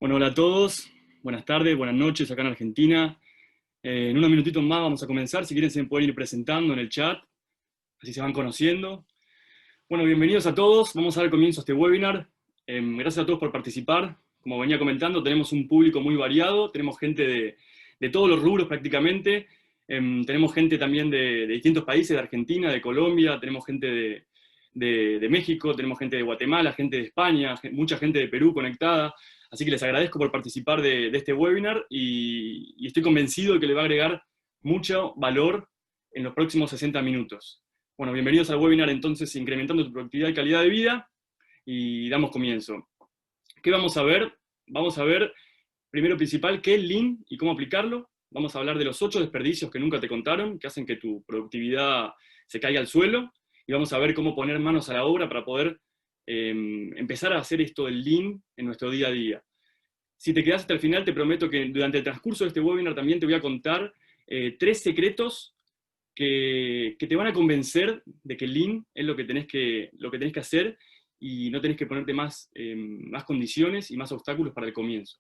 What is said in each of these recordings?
Bueno, hola a todos, buenas tardes, buenas noches acá en Argentina. En unos minutitos más vamos a comenzar, si quieren se me pueden ir presentando en el chat, así se van conociendo. Bueno, bienvenidos a todos, vamos a dar comienzo a este webinar. Gracias a todos por participar. Como venía comentando, tenemos un público muy variado, tenemos gente de todos los rubros prácticamente. Tenemos gente también de distintos países, de Argentina, de Colombia, tenemos gente de México, tenemos gente de Guatemala, gente de España, mucha gente de Perú conectada. Así que les agradezco por participar de este webinar y estoy convencido de que le va a agregar mucho valor en los próximos 60 minutos. Bueno, bienvenidos al webinar entonces, Incrementando tu productividad y calidad de vida, y damos comienzo. ¿Qué vamos a ver? Vamos a ver, primero principal, qué es Lean y cómo aplicarlo. Vamos a hablar de los 8 desperdicios que nunca te contaron, que hacen que tu productividad se caiga al suelo, y vamos a ver cómo poner manos a la obra para poder empezar a hacer esto del Lean en nuestro día a día. Si te quedas hasta el final, te prometo que durante el transcurso de este webinar también te voy a contar 3 secretos que te van a convencer de que Lean es lo que tenés que hacer y no tenés que ponerte más condiciones y más obstáculos para el comienzo.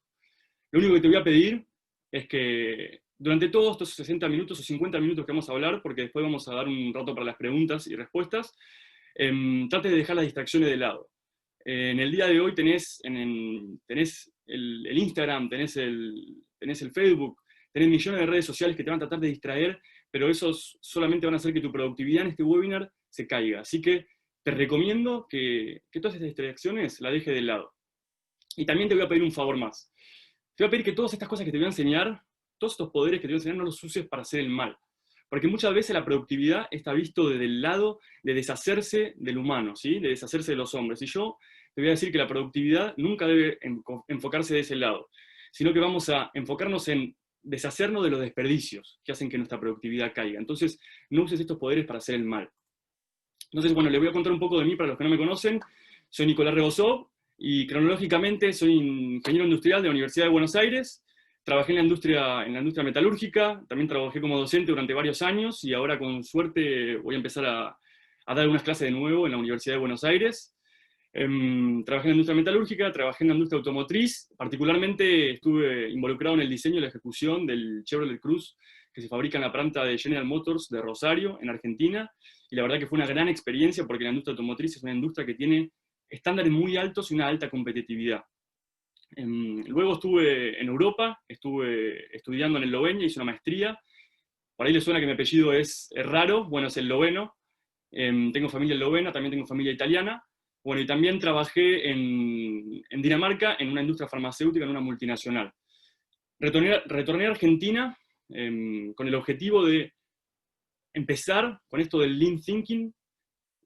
Lo único que te voy a pedir es que durante todos estos 60 minutos o 50 minutos que vamos a hablar, porque después vamos a dar un rato para las preguntas y respuestas, trates de dejar las distracciones de lado. En el día de hoy tenés el Instagram, tenés el Facebook, tenés millones de redes sociales que te van a tratar de distraer, pero esos solamente van a hacer que tu productividad en este webinar se caiga. Así que te recomiendo que todas estas distracciones las dejes de lado. Y también te voy a pedir un favor más. Te voy a pedir que todas estas cosas que te voy a enseñar, todos estos poderes que te voy a enseñar, no los uses para hacer el mal. Porque muchas veces la productividad está visto desde el lado de deshacerse del humano, ¿sí? De deshacerse de los hombres. Y yo te voy a decir que la productividad nunca debe enfocarse de ese lado, sino que vamos a enfocarnos en deshacernos de los desperdicios que hacen que nuestra productividad caiga. Entonces, no uses estos poderes para hacer el mal. Entonces, bueno, les voy a contar un poco de mí para los que no me conocen. Soy Nicolás Rebosov y cronológicamente soy ingeniero industrial de la Universidad de Buenos Aires. Trabajé en la industria metalúrgica, también trabajé como docente durante varios años y ahora con suerte voy a empezar a dar unas clases de nuevo en la Universidad de Buenos Aires. Trabajé en la industria metalúrgica, trabajé en la industria automotriz, particularmente estuve involucrado en el diseño y la ejecución del Chevrolet Cruze que se fabrica en la planta de General Motors de Rosario, en Argentina, y la verdad que fue una gran experiencia porque la industria automotriz es una industria que tiene estándares muy altos y una alta competitividad. Luego estuve en Europa, estuve estudiando en Eslovenia, hice una maestría. Por ahí les suena que mi apellido es raro, bueno, es esloveno. Tengo familia eslovena, también tengo familia italiana. Bueno, y también trabajé en Dinamarca en una industria farmacéutica, en una multinacional. Retorné a Argentina con el objetivo de empezar con esto del Lean Thinking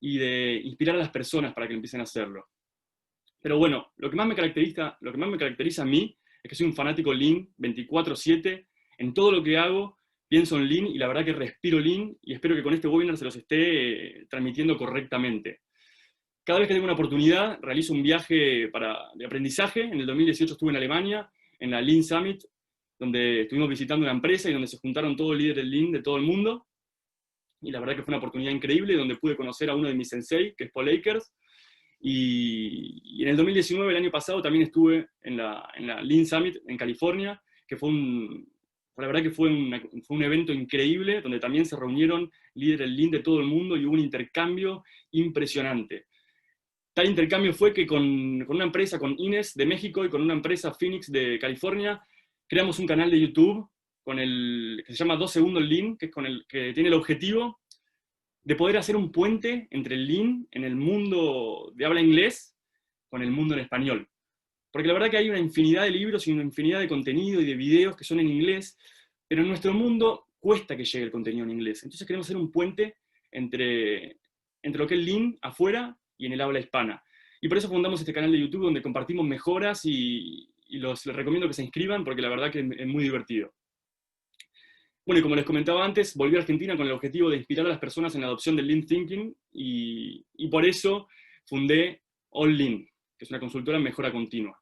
y de inspirar a las personas para que empiecen a hacerlo. Pero bueno, lo que más me caracteriza a mí es que soy un fanático Lean 24/7. En todo lo que hago pienso en Lean y la verdad que respiro Lean y espero que con este webinar se los esté transmitiendo correctamente. Cada vez que tengo una oportunidad realizo un viaje de aprendizaje. En el 2018 estuve en Alemania, en la Lean Summit, donde estuvimos visitando una empresa y donde se juntaron todos los líderes Lean de todo el mundo. Y la verdad que fue una oportunidad increíble donde pude conocer a uno de mis sensei, que es Paul Akers. Y en el 2019, el año pasado, también estuve en la Lean Summit en California, que la verdad que fue un evento increíble, donde también se reunieron líderes Lean de todo el mundo y hubo un intercambio impresionante. Tal intercambio fue que con una empresa, con Ines de México y con una empresa Phoenix de California, creamos un canal de YouTube que se llama 2 segundos Lean, que tiene el objetivo de poder hacer un puente entre el Lean en el mundo de habla inglés con el mundo en español. Porque la verdad que hay una infinidad de libros y una infinidad de contenido y de videos que son en inglés, pero en nuestro mundo cuesta que llegue el contenido en inglés. Entonces queremos hacer un puente entre lo que es Lean afuera y en el habla hispana. Y por eso fundamos este canal de YouTube donde compartimos mejoras y les recomiendo que se inscriban porque la verdad que es muy divertido. Bueno, y como les comentaba antes, volví a Argentina con el objetivo de inspirar a las personas en la adopción del Lean Thinking y por eso fundé All Lean, que es una consultora en mejora continua.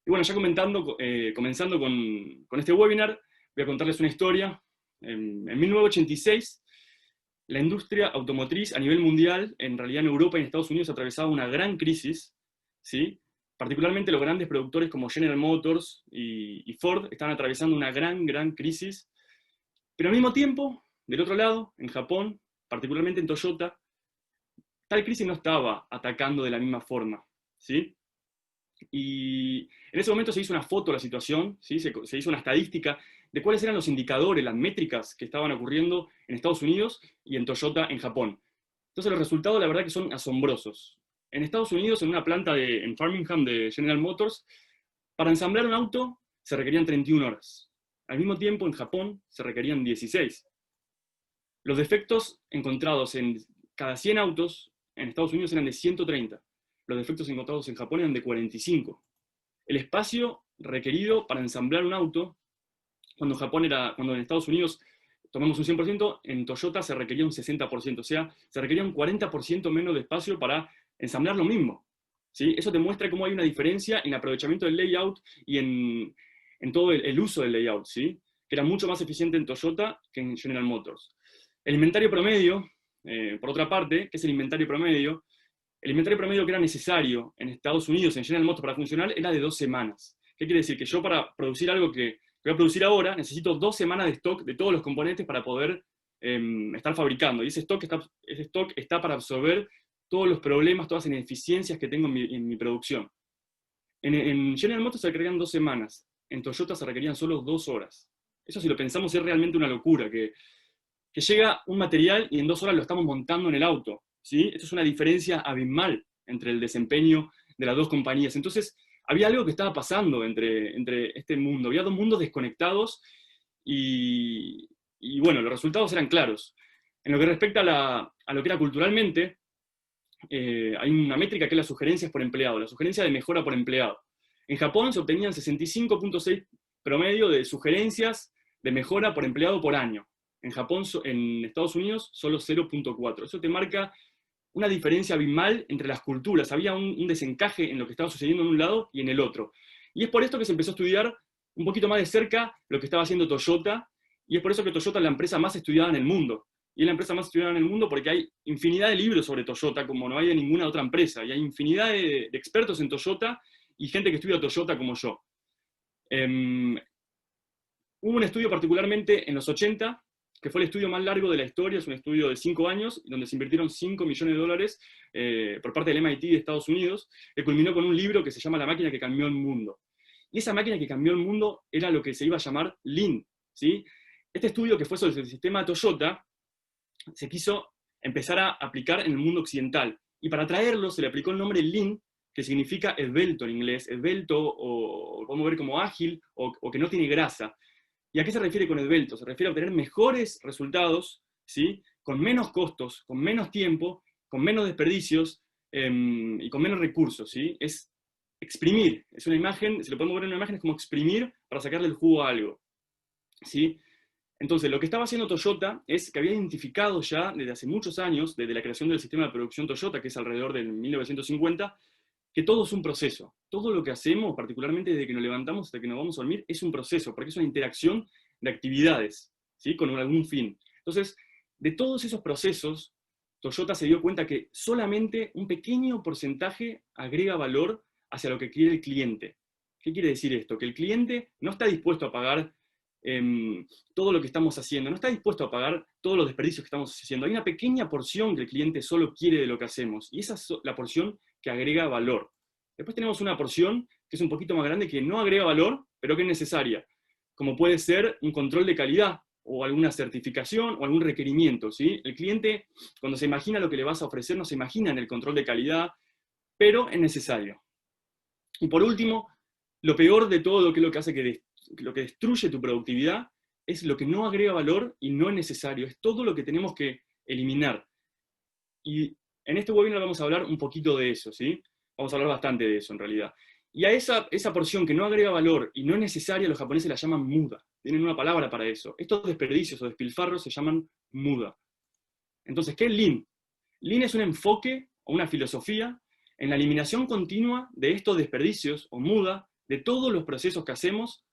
Y bueno, ya comenzando con este webinar, voy a contarles una historia. En 1986, la industria automotriz a nivel mundial, en realidad en Europa y en Estados Unidos, atravesaba una gran crisis, ¿sí? particularmente los grandes productores como General Motors y Ford están atravesando una gran crisis, pero al mismo tiempo, del otro lado, en Japón, particularmente en Toyota, tal crisis no estaba atacando de la misma forma, ¿sí? Y en ese momento se hizo una foto de la situación, ¿sí? Se hizo una estadística de cuáles eran los indicadores, las métricas que estaban ocurriendo en Estados Unidos y en Toyota en Japón. Entonces los resultados la verdad que son asombrosos. En Estados Unidos, en una planta en Framingham de General Motors, para ensamblar un auto se requerían 31 horas. Al mismo tiempo, en Japón se requerían 16. Los defectos encontrados en cada 100 autos en Estados Unidos eran de 130. Los defectos encontrados en Japón eran de 45. El espacio requerido para ensamblar un auto, cuando en Estados Unidos tomamos un 100%, en Toyota se requería un 60%, o sea, se requería un 40% menos de espacio para ensamblar lo mismo. ¿Sí? Eso te muestra cómo hay una diferencia en el aprovechamiento del layout y en todo el uso del layout, ¿sí? Que era mucho más eficiente en Toyota que en General Motors. El inventario promedio, por otra parte, ¿qué es el inventario promedio? El inventario promedio que era necesario en Estados Unidos, en General Motors, para funcionar, era de 2 semanas. ¿Qué quiere decir? Que yo para producir algo que voy a producir ahora, necesito 2 semanas de stock de todos los componentes para poder estar fabricando. Y ese stock está para absorber todos los problemas, todas las ineficiencias que tengo en mi producción. En General Motors se requerían 2 semanas, en Toyota se requerían solo 2 horas. Eso, si lo pensamos, es realmente una locura, que llega un material y en 2 horas lo estamos montando en el auto, ¿sí? Esto es una diferencia abismal entre el desempeño de las dos compañías. Entonces, había algo que estaba pasando entre este mundo. Había dos mundos desconectados y bueno, los resultados eran claros. En lo que respecta a lo que era culturalmente, hay una métrica que es las sugerencias por empleado, la sugerencia de mejora por empleado. En Japón se obtenían 65.6 promedio de sugerencias de mejora por empleado por año. En Estados Unidos, solo 0.4. Eso te marca una diferencia abismal entre las culturas. Había un desencaje en lo que estaba sucediendo en un lado y en el otro. Y es por esto que se empezó a estudiar un poquito más de cerca lo que estaba haciendo Toyota, y es por eso que Toyota es la empresa más estudiada en el mundo. Y es la empresa más estudiada en el mundo porque hay infinidad de libros sobre Toyota, como no hay de ninguna otra empresa. Y hay infinidad de expertos en Toyota y gente que estudia Toyota como yo. Hubo un estudio particularmente en los 80, que fue el estudio más largo de la historia, es un estudio de 5 años, donde se invirtieron $5 millones por parte del MIT de Estados Unidos, que culminó con un libro que se llama La máquina que cambió el mundo. Y esa máquina que cambió el mundo era lo que se iba a llamar Lean, ¿sí? Este estudio, que fue sobre el sistema Toyota, se quiso empezar a aplicar en el mundo occidental. Y para traerlo se le aplicó el nombre Lean, que significa esbelto en inglés, esbelto, o podemos ver como ágil, o que no tiene grasa. ¿Y a qué se refiere con esbelto? Se refiere a obtener mejores resultados, ¿sí? Con menos costos, con menos tiempo, con menos desperdicios y con menos recursos, ¿sí? Es exprimir, es una imagen, si lo podemos ver en una imagen, es como exprimir para sacarle el jugo a algo, ¿sí? Entonces, lo que estaba haciendo Toyota es que había identificado ya desde hace muchos años, desde la creación del sistema de producción Toyota, que es alrededor del 1950, que todo es un proceso. Todo lo que hacemos, particularmente desde que nos levantamos hasta que nos vamos a dormir, es un proceso, porque es una interacción de actividades, ¿sí? Con algún fin. Entonces, de todos esos procesos, Toyota se dio cuenta que solamente un pequeño porcentaje agrega valor hacia lo que quiere el cliente. ¿Qué quiere decir esto? Que el cliente no está dispuesto a pagar todo lo que estamos haciendo, no está dispuesto a pagar todos los desperdicios que estamos haciendo. Hay una pequeña porción que el cliente solo quiere de lo que hacemos, y esa es la porción que agrega valor. Después tenemos una porción que es un poquito más grande, que no agrega valor, pero que es necesaria, como puede ser un control de calidad, o alguna certificación, o algún requerimiento, ¿sí? El cliente, cuando se imagina lo que le vas a ofrecer, no se imagina en el control de calidad, pero es necesario. Y por último, lo peor de todo, que es lo que hace lo que destruye tu productividad, es lo que no agrega valor y no es necesario. Es todo lo que tenemos que eliminar. Y en este webinar vamos a hablar un poquito de eso, ¿sí? Vamos a hablar bastante de eso, en realidad. Y a esa porción que no agrega valor y no es necesaria, los japoneses la llaman muda. Tienen una palabra para eso. Estos desperdicios o despilfarros se llaman muda. Entonces, ¿qué es Lean? Lean es un enfoque o una filosofía en la eliminación continua de estos desperdicios o muda de todos los procesos que hacemos,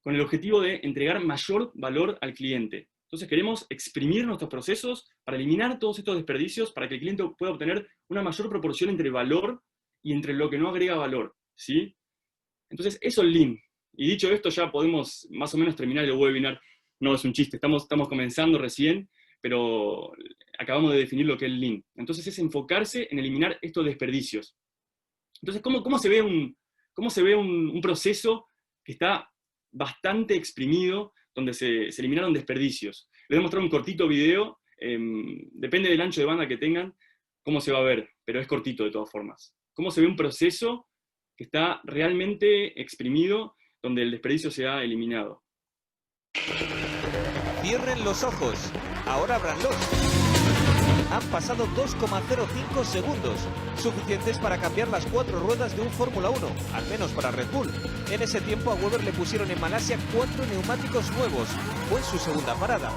con el objetivo de entregar mayor valor al cliente. Entonces queremos exprimir nuestros procesos para eliminar todos estos desperdicios, para que el cliente pueda obtener una mayor proporción entre valor y entre lo que no agrega valor. ¿sí? Entonces, eso es Lean. Y dicho esto, ya podemos más o menos terminar el webinar. No es un chiste, estamos comenzando recién, pero acabamos de definir lo que es Lean. Entonces, es enfocarse en eliminar estos desperdicios. Entonces, cómo se ve un proceso que está bastante exprimido, donde se eliminaron desperdicios? Les voy a mostrar un cortito video, depende del ancho de banda que tengan, cómo se va a ver, pero es cortito de todas formas. ¿Cómo se ve un proceso que está realmente exprimido, donde el desperdicio se ha eliminado? Cierren los ojos, ahora ábranlos. Han pasado 2,05 segundos, suficientes para cambiar las 4 ruedas de un Fórmula 1, al menos para Red Bull. En ese tiempo a Webber le pusieron en Malasia 4 neumáticos nuevos. Fue su segunda parada.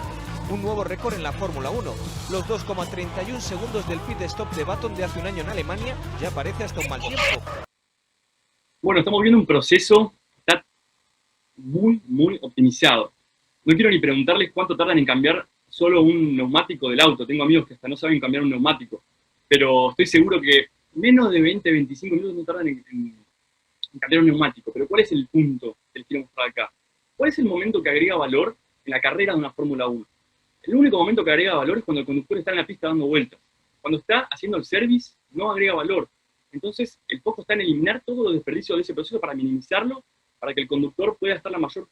Un nuevo récord en la Fórmula 1. Los 2,31 segundos del pit stop de Button de hace un año en Alemania ya parece hasta un mal tiempo. Bueno, estamos viendo un proceso que está muy optimizado. No quiero ni preguntarles cuánto tardan en cambiar solo un neumático del auto. Tengo amigos que hasta no saben cambiar un neumático. Pero estoy seguro que menos de 20-25 minutos no tardan en cambiar un neumático. Pero ¿cuál es el punto que les quiero mostrar acá? ¿Cuál es el momento que agrega valor en la carrera de una Fórmula 1? El único momento que agrega valor es cuando el conductor está en la pista dando vueltas. Cuando está haciendo el service, no agrega valor. Entonces, el foco está en eliminar todos los desperdicios de ese proceso para minimizarlo, para que el conductor pueda estar la mayor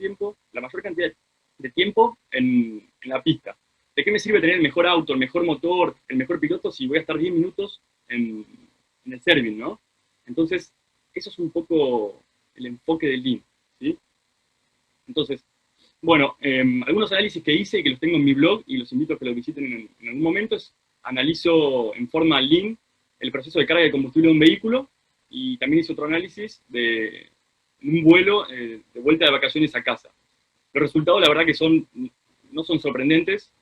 cantidad de tiempo en la pista. ¿De qué me sirve tener el mejor auto, el mejor motor, el mejor piloto si voy a estar 10 minutos en el serving, ¿no? Entonces, eso es un poco el enfoque del Lean, ¿sí? Entonces, bueno, algunos análisis que hice, que los tengo en mi blog y los invito a que los visiten en algún momento, analizo en forma Lean el proceso de carga de combustible de un vehículo y también hice otro análisis de un vuelo de vuelta de vacaciones a casa. Los resultados, la verdad, que no son sorprendentes,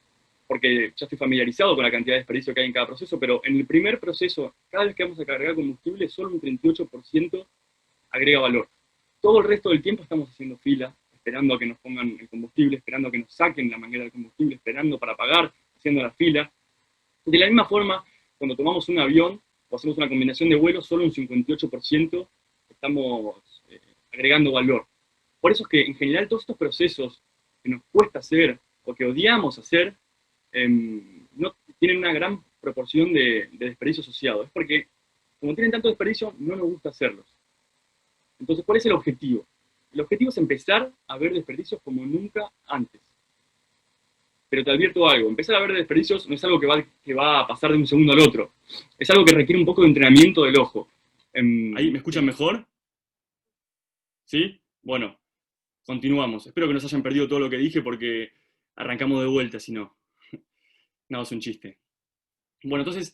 porque ya estoy familiarizado con la cantidad de desperdicio que hay en cada proceso, pero en el primer proceso, cada vez que vamos a cargar combustible, solo un 38% agrega valor. Todo el resto del tiempo estamos haciendo fila, esperando a que nos pongan el combustible, esperando a que nos saquen la manguera del combustible, esperando para pagar, haciendo la fila. De la misma forma, cuando tomamos un avión o hacemos una combinación de vuelos, solo un 58% estamos agregando valor. Por eso es que, en general, todos estos procesos que nos cuesta hacer o que odiamos hacer, no tienen una gran proporción de desperdicio asociado. Es porque, como tienen tanto desperdicio, no nos gusta hacerlos. Entonces, ¿cuál es el objetivo? El objetivo es empezar a ver desperdicios como nunca antes. Pero te advierto algo, empezar a ver desperdicios no es algo que va a pasar de un segundo al otro. Es algo que requiere un poco de entrenamiento del ojo. ¿Ahí me escuchan mejor? ¿Sí? Bueno, continuamos. Espero que no se hayan perdido todo lo que dije porque arrancamos de vuelta, si no. No, es un chiste. Bueno, entonces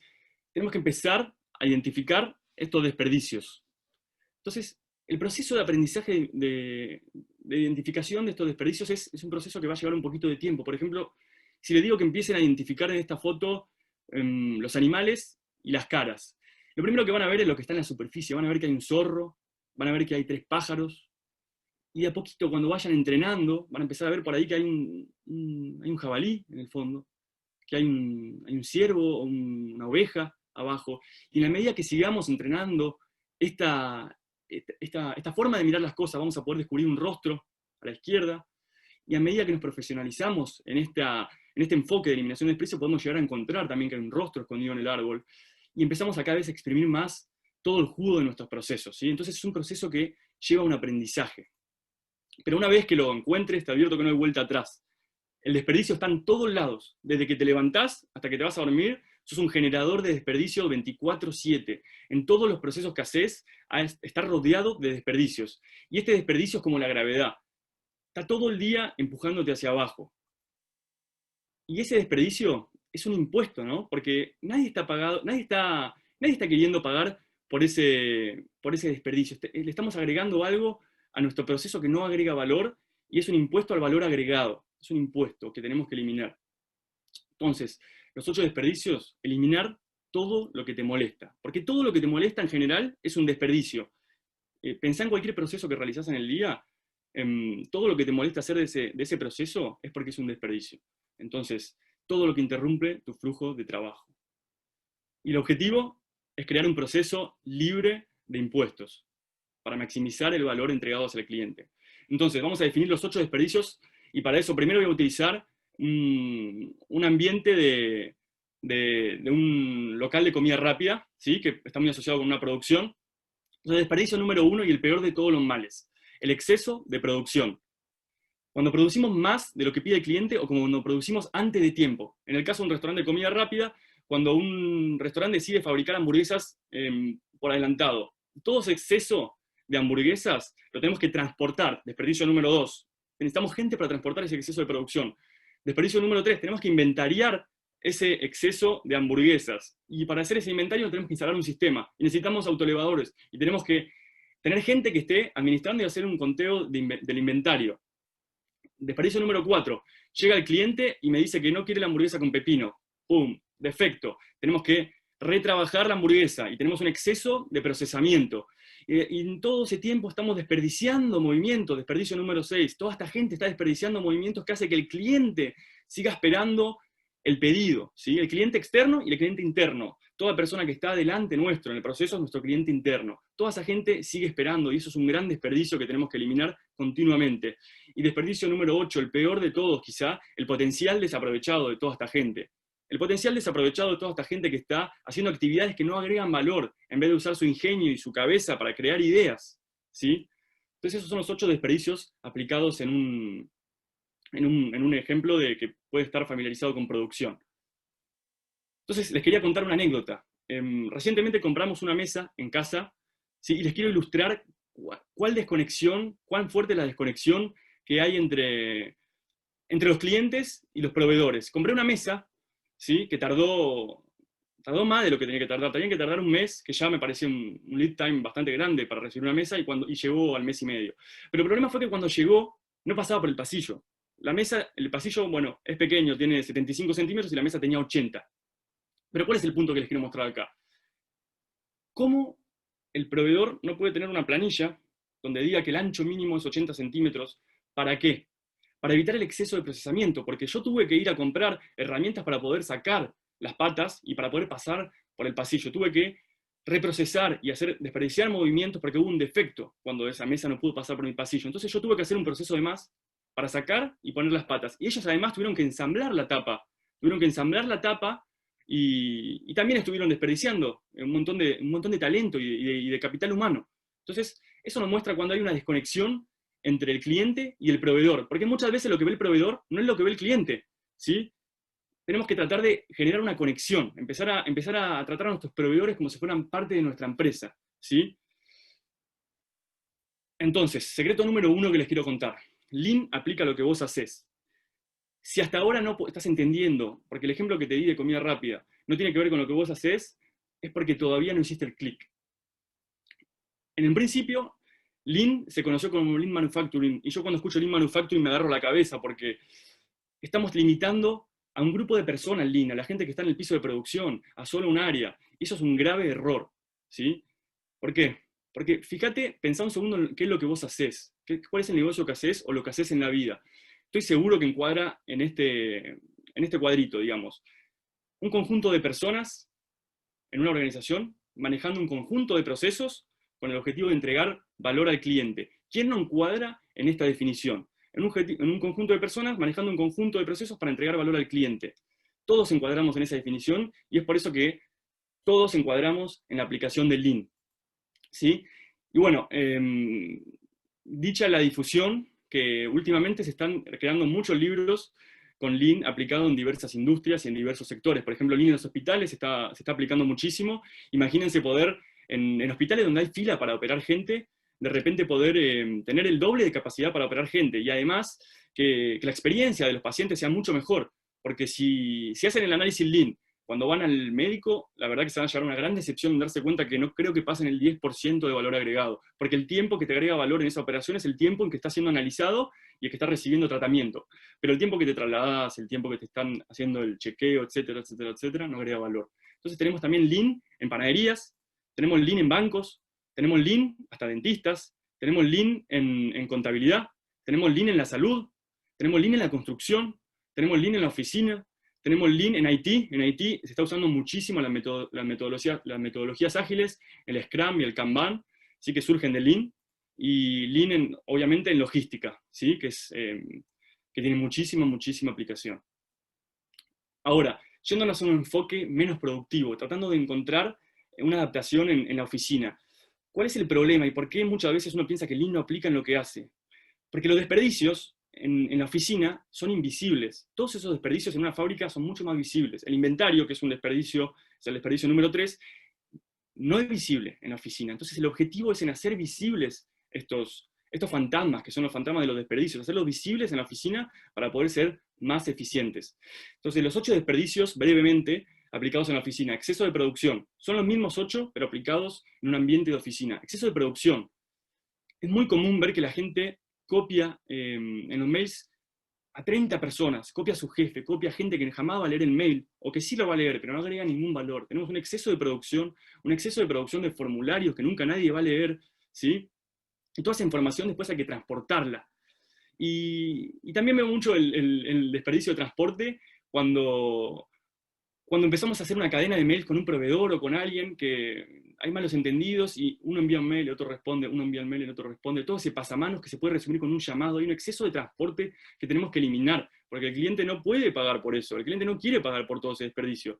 tenemos que empezar a identificar estos desperdicios. Entonces, el proceso de aprendizaje de identificación de estos desperdicios es un proceso que va a llevar un poquito de tiempo. Por ejemplo, si les digo que empiecen a identificar en esta foto los animales y las caras, lo primero que van a ver es lo que está en la superficie. Van a ver que hay un zorro, van a ver que hay 3 pájaros, y de a poquito, cuando vayan entrenando, van a empezar a ver por ahí que hay un jabalí en el fondo, que hay un ciervo o una oveja abajo. Y en la medida que sigamos entrenando esta forma de mirar las cosas, vamos a poder descubrir un rostro a la izquierda, y a medida que nos profesionalizamos en este enfoque de eliminación de desperdicio, podemos llegar a encontrar también que hay un rostro escondido en el árbol, y empezamos a cada vez a exprimir más todo el jugo de nuestros procesos, ¿sí? Entonces es un proceso que lleva a un aprendizaje. Pero una vez que lo encuentres, te advierto que no hay vuelta atrás. El desperdicio está en todos lados. Desde que te levantás hasta que te vas a dormir, sos un generador de desperdicio 24/7. En todos los procesos que haces, estás rodeado de desperdicios. Y este desperdicio es como la gravedad. Está todo el día empujándote hacia abajo. Y ese desperdicio es un impuesto, ¿no? Porque nadie está queriendo pagar por ese desperdicio. Le estamos agregando algo a nuestro proceso que no agrega valor, y es un impuesto al valor agregado. Es un impuesto que tenemos que eliminar. Entonces, los 8 desperdicios: eliminar todo lo que te molesta. Porque todo lo que te molesta en general es un desperdicio. Pensá en cualquier proceso que realizás en el día. Todo lo que te molesta hacer de ese proceso es porque es un desperdicio. Entonces, todo lo que interrumpe tu flujo de trabajo. Y el objetivo es crear un proceso libre de impuestos. para maximizar el valor entregado hacia el cliente. Entonces, vamos a definir los 8 desperdicios, y para eso primero voy a utilizar un ambiente de un local de comida rápida, ¿sí? Que está muy asociado con una producción. Entonces, desperdicio número 1 y el peor de todos los males, el exceso de producción. Cuando producimos más de lo que pide el cliente o cuando producimos antes de tiempo. En el caso de un restaurante de comida rápida, cuando un restaurante decide fabricar hamburguesas por adelantado. Todo ese exceso de hamburguesas lo tenemos que transportar. Desperdicio número 2. Necesitamos gente para transportar ese exceso de producción. Desperdicio número 3. Tenemos que inventariar ese exceso de hamburguesas. Y para hacer ese inventario tenemos que instalar un sistema. Y necesitamos autoelevadores. Y tenemos que tener gente que esté administrando y hacer un conteo del inventario. Desperdicio número 4. Llega el cliente y me dice que no quiere la hamburguesa con pepino. ¡Pum! Defecto. Tenemos que retrabajar la hamburguesa y tenemos un exceso de procesamiento. Y en todo ese tiempo estamos desperdiciando movimientos. Desperdicio número 6. Toda esta gente está desperdiciando movimientos que hace que el cliente siga esperando el pedido, ¿sí? El cliente externo y el cliente interno. Toda persona que está delante nuestro en el proceso es nuestro cliente interno. Toda esa gente sigue esperando y eso es un gran desperdicio que tenemos que eliminar continuamente. Y desperdicio número 8, el peor de todos quizá, el potencial desaprovechado de toda esta gente. El potencial desaprovechado de toda esta gente que está haciendo actividades que no agregan valor, en vez de usar su ingenio y su cabeza para crear ideas, ¿sí? Entonces esos son los 8 desperdicios aplicados en un ejemplo de que puede estar familiarizado con producción. Entonces les quería contar una anécdota. Recientemente compramos una mesa en casa, ¿sí? Y les quiero ilustrar cuán fuerte es la desconexión que hay entre los clientes y los proveedores. Compré una mesa, ¿sí? Que tardó más de lo que tenía que tardar. Tenía que tardar un mes, que ya me parecía un lead time bastante grande para recibir una mesa, y llegó al mes y medio. Pero el problema fue que cuando llegó, no pasaba por el pasillo. La mesa, el pasillo, bueno, es pequeño, tiene 75 centímetros y la mesa tenía 80. Pero ¿cuál es el punto que les quiero mostrar acá? ¿Cómo el proveedor no puede tener una planilla donde diga que el ancho mínimo es 80 centímetros? ¿Para qué? Para evitar el exceso de procesamiento, porque yo tuve que ir a comprar herramientas para poder sacar las patas y para poder pasar por el pasillo. Tuve que reprocesar y desperdiciar movimientos porque hubo un defecto cuando esa mesa no pudo pasar por mi pasillo. Entonces yo tuve que hacer un proceso de más para sacar y poner las patas. Y ellos además tuvieron que ensamblar la tapa. Y también estuvieron desperdiciando un montón de talento y de capital humano. Entonces, eso nos muestra cuando hay una desconexión entre el cliente y el proveedor. Porque muchas veces lo que ve el proveedor no es lo que ve el cliente, ¿sí? Tenemos que tratar de generar una conexión, empezar a tratar a nuestros proveedores como si fueran parte de nuestra empresa, ¿sí? Entonces, secreto número 1 que les quiero contar. Lean aplica lo que vos hacés. Si hasta ahora no estás entendiendo, porque el ejemplo que te di de comida rápida no tiene que ver con lo que vos hacés, es porque todavía no hiciste el clic. En el principio, Lean se conoció como Lean Manufacturing, y yo cuando escucho Lean Manufacturing me agarro la cabeza, porque estamos limitando a un grupo de personas Lean, a la gente que está en el piso de producción, a solo un área. Y eso es un grave error, ¿sí? ¿Por qué? Porque fíjate, pensá un segundo en qué es lo que vos hacés, cuál es el negocio que hacés o lo que hacés en la vida. Estoy seguro que encuadra en este cuadrito, digamos. Un conjunto de personas en una organización manejando un conjunto de procesos con el objetivo de entregar valor al cliente. ¿Quién no encuadra en esta definición? En un conjunto de personas manejando un conjunto de procesos para entregar valor al cliente. Todos encuadramos en esa definición y es por eso que todos encuadramos en la aplicación del Lean, ¿sí? Y bueno, dicha la difusión, que últimamente se están creando muchos libros con Lean aplicado en diversas industrias y en diversos sectores. Por ejemplo, Lean en los hospitales se está aplicando muchísimo. Imagínense poder, en hospitales donde hay fila para operar gente, de repente poder tener el doble de capacidad para operar gente, y además que la experiencia de los pacientes sea mucho mejor, porque si hacen el análisis Lean cuando van al médico, la verdad que se van a llevar una gran decepción en darse cuenta que no creo que pasen el 10% de valor agregado, porque el tiempo que te agrega valor en esa operación es el tiempo en que está siendo analizado y el que está recibiendo tratamiento, pero el tiempo que te trasladas, el tiempo que te están haciendo el chequeo, etcétera, etcétera, etcétera, no agrega valor. Entonces tenemos también Lean en panaderías, tenemos Lean en bancos, tenemos Lean hasta dentistas, tenemos Lean en contabilidad, tenemos Lean en la salud, tenemos Lean en la construcción, tenemos Lean en la oficina, tenemos Lean en IT. En IT se está usando muchísimo las metodologías ágiles, el Scrum y el Kanban, sí que surgen de Lean. y Lean, obviamente, en logística, ¿sí? Que tiene muchísima aplicación. Ahora, yéndonos a un enfoque menos productivo, tratando de encontrar una adaptación en la oficina. ¿Cuál es el problema y por qué muchas veces uno piensa que Lean no aplica en lo que hace? Porque los desperdicios en la oficina son invisibles. Todos esos desperdicios en una fábrica son mucho más visibles. El inventario, que es un desperdicio, es el desperdicio número 3, no es visible en la oficina. Entonces el objetivo es en hacer visibles estos fantasmas, que son los fantasmas de los desperdicios, hacerlos visibles en la oficina para poder ser más eficientes. Entonces los 8 desperdicios, brevemente, aplicados en la oficina. Exceso de producción. Son los mismos 8, pero aplicados en un ambiente de oficina. Exceso de producción. Es muy común ver que la gente copia en los mails a 30 personas, copia a su jefe, copia a gente que jamás va a leer el mail, o que sí lo va a leer, pero no agrega ningún valor. Tenemos un exceso de producción de formularios que nunca nadie va a leer, ¿sí? Y toda esa información después hay que transportarla. Y también veo mucho el desperdicio de transporte cuando empezamos a hacer una cadena de mails con un proveedor o con alguien que hay malos entendidos y uno envía un mail, el otro responde, uno envía el mail, el otro responde, todo ese pasamanos que se puede resumir con un llamado. Hay un exceso de transporte que tenemos que eliminar, porque el cliente no puede pagar por eso, el cliente no quiere pagar por todo ese desperdicio.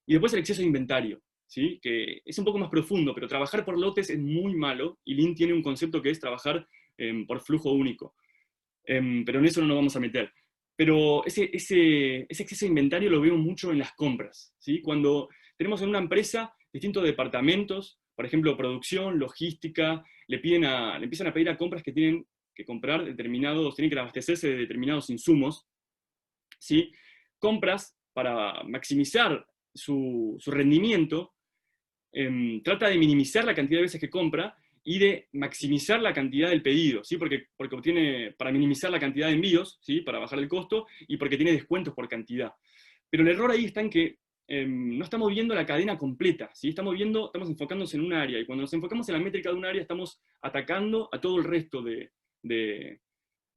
Y después el exceso de inventario, ¿sí? Que es un poco más profundo, pero trabajar por lotes es muy malo, y Lean tiene un concepto que es trabajar por flujo único. Pero en eso no nos vamos a meter. Pero ese exceso de inventario lo veo mucho en las compras, ¿sí? Cuando tenemos en una empresa distintos departamentos, por ejemplo, producción, logística, le empiezan a pedir a compras que tienen que comprar tienen que abastecerse de determinados insumos, ¿sí? Compras para maximizar su rendimiento, trata de minimizar la cantidad de veces que compra y de maximizar la cantidad del pedido, ¿sí? Porque obtiene, para minimizar la cantidad de envíos, ¿sí? Para bajar el costo, y porque tiene descuentos por cantidad. Pero el error ahí está en que no estamos viendo la cadena completa, ¿sí? Estamos enfocándonos en un área, y cuando nos enfocamos en la métrica de un área, estamos atacando a todo el resto de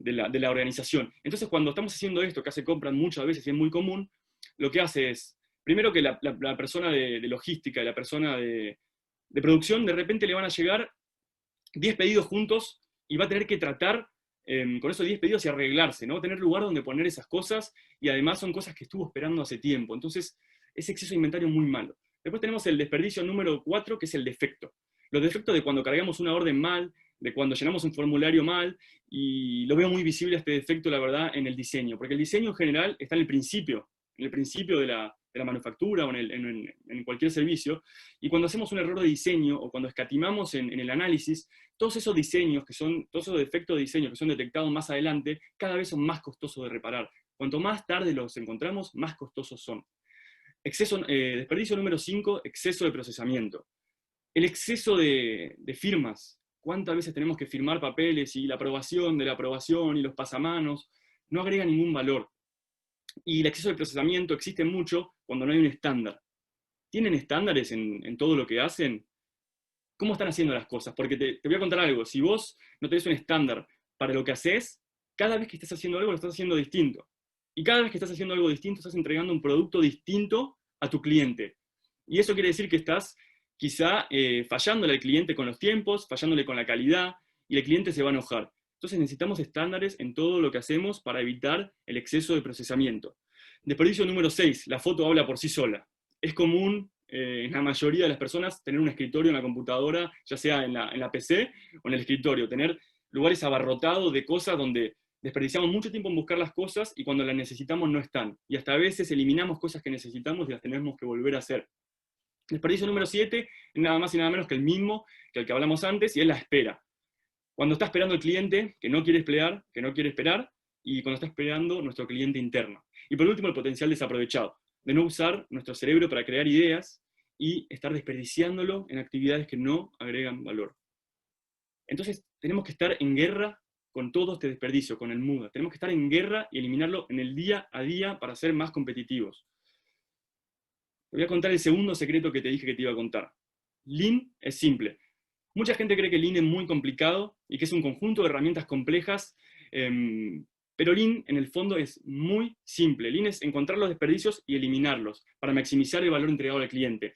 la organización. Entonces, cuando estamos haciendo esto, que hace compras muchas veces y es muy común, lo que hace es, primero que la persona de logística y la persona de producción, de repente le van a llegar 10 pedidos juntos y va a tener que tratar con esos 10 pedidos y arreglarse, ¿no? Tener lugar donde poner esas cosas, y además son cosas que estuvo esperando hace tiempo. Entonces, ese exceso de inventario muy malo. Después tenemos el desperdicio número 4, que es el defecto. Los defectos de cuando cargamos una orden mal, de cuando llenamos un formulario mal, y lo veo muy visible este defecto, la verdad, en el diseño, porque el diseño en general está en el principio de la manufactura o en cualquier servicio, y cuando hacemos un error de diseño o cuando escatimamos en el análisis, todos esos todos esos defectos de diseño que son detectados más adelante, cada vez son más costosos de reparar. Cuanto más tarde los encontramos, más costosos son. Desperdicio número 5, exceso de procesamiento. El exceso de firmas. ¿Cuántas veces tenemos que firmar papeles y la aprobación de la aprobación y los pasamanos? No agrega ningún valor. Y el exceso de procesamiento existe mucho cuando no hay un estándar. ¿Tienen estándares en todo lo que hacen? ¿Cómo están haciendo las cosas? Porque te voy a contar algo. Si vos no tenés un estándar para lo que haces, cada vez que estás haciendo algo lo estás haciendo distinto. Y cada vez que estás haciendo algo distinto, estás entregando un producto distinto a tu cliente. Y eso quiere decir que estás quizá fallándole al cliente con los tiempos, fallándole con la calidad, y el cliente se va a enojar. Entonces necesitamos estándares en todo lo que hacemos para evitar el exceso de procesamiento. Desperdicio número 6, la foto habla por sí sola. Es común en la mayoría de las personas tener un escritorio en la computadora, ya sea en la PC o en el escritorio, tener lugares abarrotados de cosas donde desperdiciamos mucho tiempo en buscar las cosas y cuando las necesitamos no están. Y hasta a veces eliminamos cosas que necesitamos y las tenemos que volver a hacer. Desperdicio número 7 es nada más y nada menos que el mismo que el que hablamos antes, y es la espera. Cuando está esperando el cliente que no quiere esperar, y cuando está esperando nuestro cliente interno. Y por último, el potencial desaprovechado, de no usar nuestro cerebro para crear ideas y estar desperdiciándolo en actividades que no agregan valor. Entonces, tenemos que estar en guerra con todo este desperdicio, con el MUDA. Tenemos que estar en guerra y eliminarlo en el día a día para ser más competitivos. Te voy a contar el segundo secreto que te dije que te iba a contar. Lean es simple. Mucha gente cree que Lean es muy complicado y que es un conjunto de herramientas complejas, pero Lean en el fondo es muy simple. Lean es encontrar los desperdicios y eliminarlos para maximizar el valor entregado al cliente.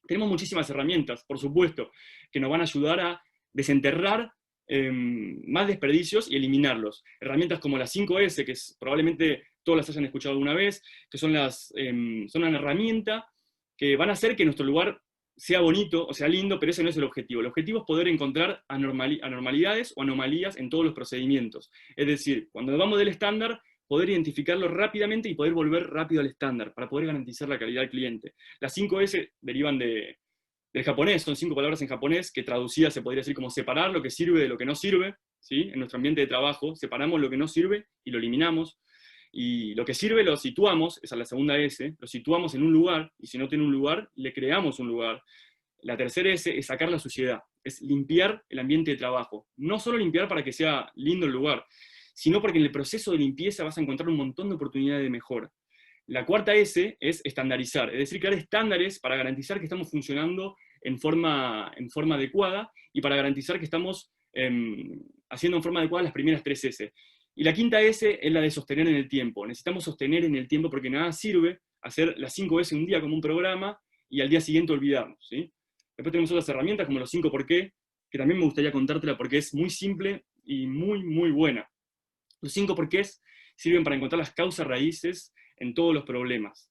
Tenemos muchísimas herramientas, por supuesto, que nos van a ayudar a desenterrar más desperdicios y eliminarlos. Herramientas como las 5S, que probablemente todos las hayan escuchado alguna vez, que son una herramienta que van a hacer que nuestro lugar sea bonito, o sea lindo, pero ese no es el objetivo. El objetivo es poder encontrar anormalidades o anomalías en todos los procedimientos. Es decir, cuando vamos del estándar, poder identificarlo rápidamente y poder volver rápido al estándar, para poder garantizar la calidad del cliente. Las 5S derivan del japonés, son 5 palabras en japonés, que traducidas se podría decir como separar lo que sirve de lo que no sirve, ¿sí? En nuestro ambiente de trabajo, separamos lo que no sirve y lo eliminamos. Y lo que sirve lo situamos, esa es la segunda S, lo situamos en un lugar, y si no tiene un lugar, le creamos un lugar. La tercera S es sacar la suciedad, es limpiar el ambiente de trabajo. No solo limpiar para que sea lindo el lugar, sino porque en el proceso de limpieza vas a encontrar un montón de oportunidades de mejora. La cuarta S es estandarizar, es decir, crear estándares para garantizar que estamos funcionando en forma adecuada y para garantizar que estamos haciendo en forma adecuada las primeras 3 S. Y la quinta S es la de sostener en el tiempo. Necesitamos sostener en el tiempo porque nada sirve hacer las 5 S un día como un programa y al día siguiente olvidarnos, ¿sí? Después tenemos otras herramientas como los 5 por qué, que también me gustaría contártela porque es muy simple y muy, muy buena. Los 5 porqués sirven para encontrar las causas raíces en todos los problemas.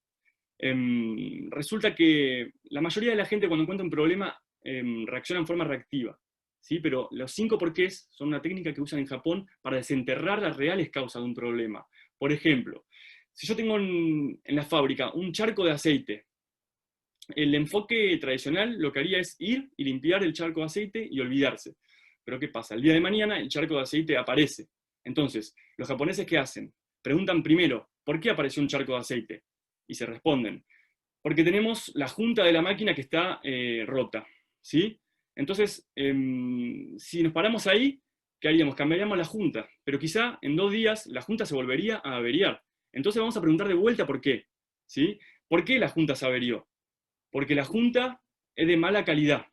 Resulta que la mayoría de la gente cuando encuentra un problema reacciona en forma reactiva. ¿Sí? Pero los 5 porqués son una técnica que usan en Japón para desenterrar las reales causas de un problema. Por ejemplo, si yo tengo en la fábrica un charco de aceite, el enfoque tradicional lo que haría es ir y limpiar el charco de aceite y olvidarse. Pero ¿qué pasa? El día de mañana el charco de aceite aparece. Entonces, los japoneses ¿qué hacen? Preguntan primero, ¿por qué apareció un charco de aceite? Y se responden, porque tenemos la junta de la máquina que está rota, ¿sí? Entonces, si nos paramos ahí, ¿qué haríamos? Cambiaríamos la junta, pero quizá en 2 días la junta se volvería a averiar. Entonces vamos a preguntar de vuelta por qué, ¿sí? ¿Por qué la junta se averió? Porque la junta es de mala calidad.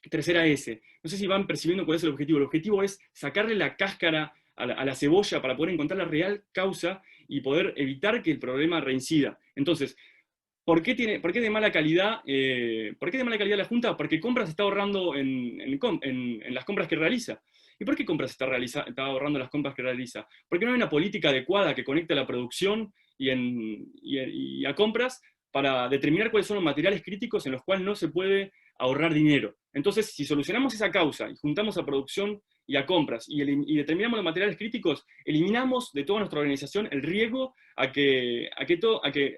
Tercera S. No sé si van percibiendo cuál es el objetivo. El objetivo es sacarle la cáscara a la cebolla para poder encontrar la real causa y poder evitar que el problema reincida. Entonces, ¿por qué de mala calidad? ¿Por qué de mala calidad la Junta? Porque Compras está ahorrando en las compras que realiza. ¿Y por qué Compras está ahorrando las compras que realiza? Porque no hay una política adecuada que conecte a la producción y a Compras para determinar cuáles son los materiales críticos en los cuales no se puede ahorrar dinero. Entonces, si solucionamos esa causa y juntamos a producción y a compras y determinamos los materiales críticos, eliminamos de toda nuestra organización el riesgo a que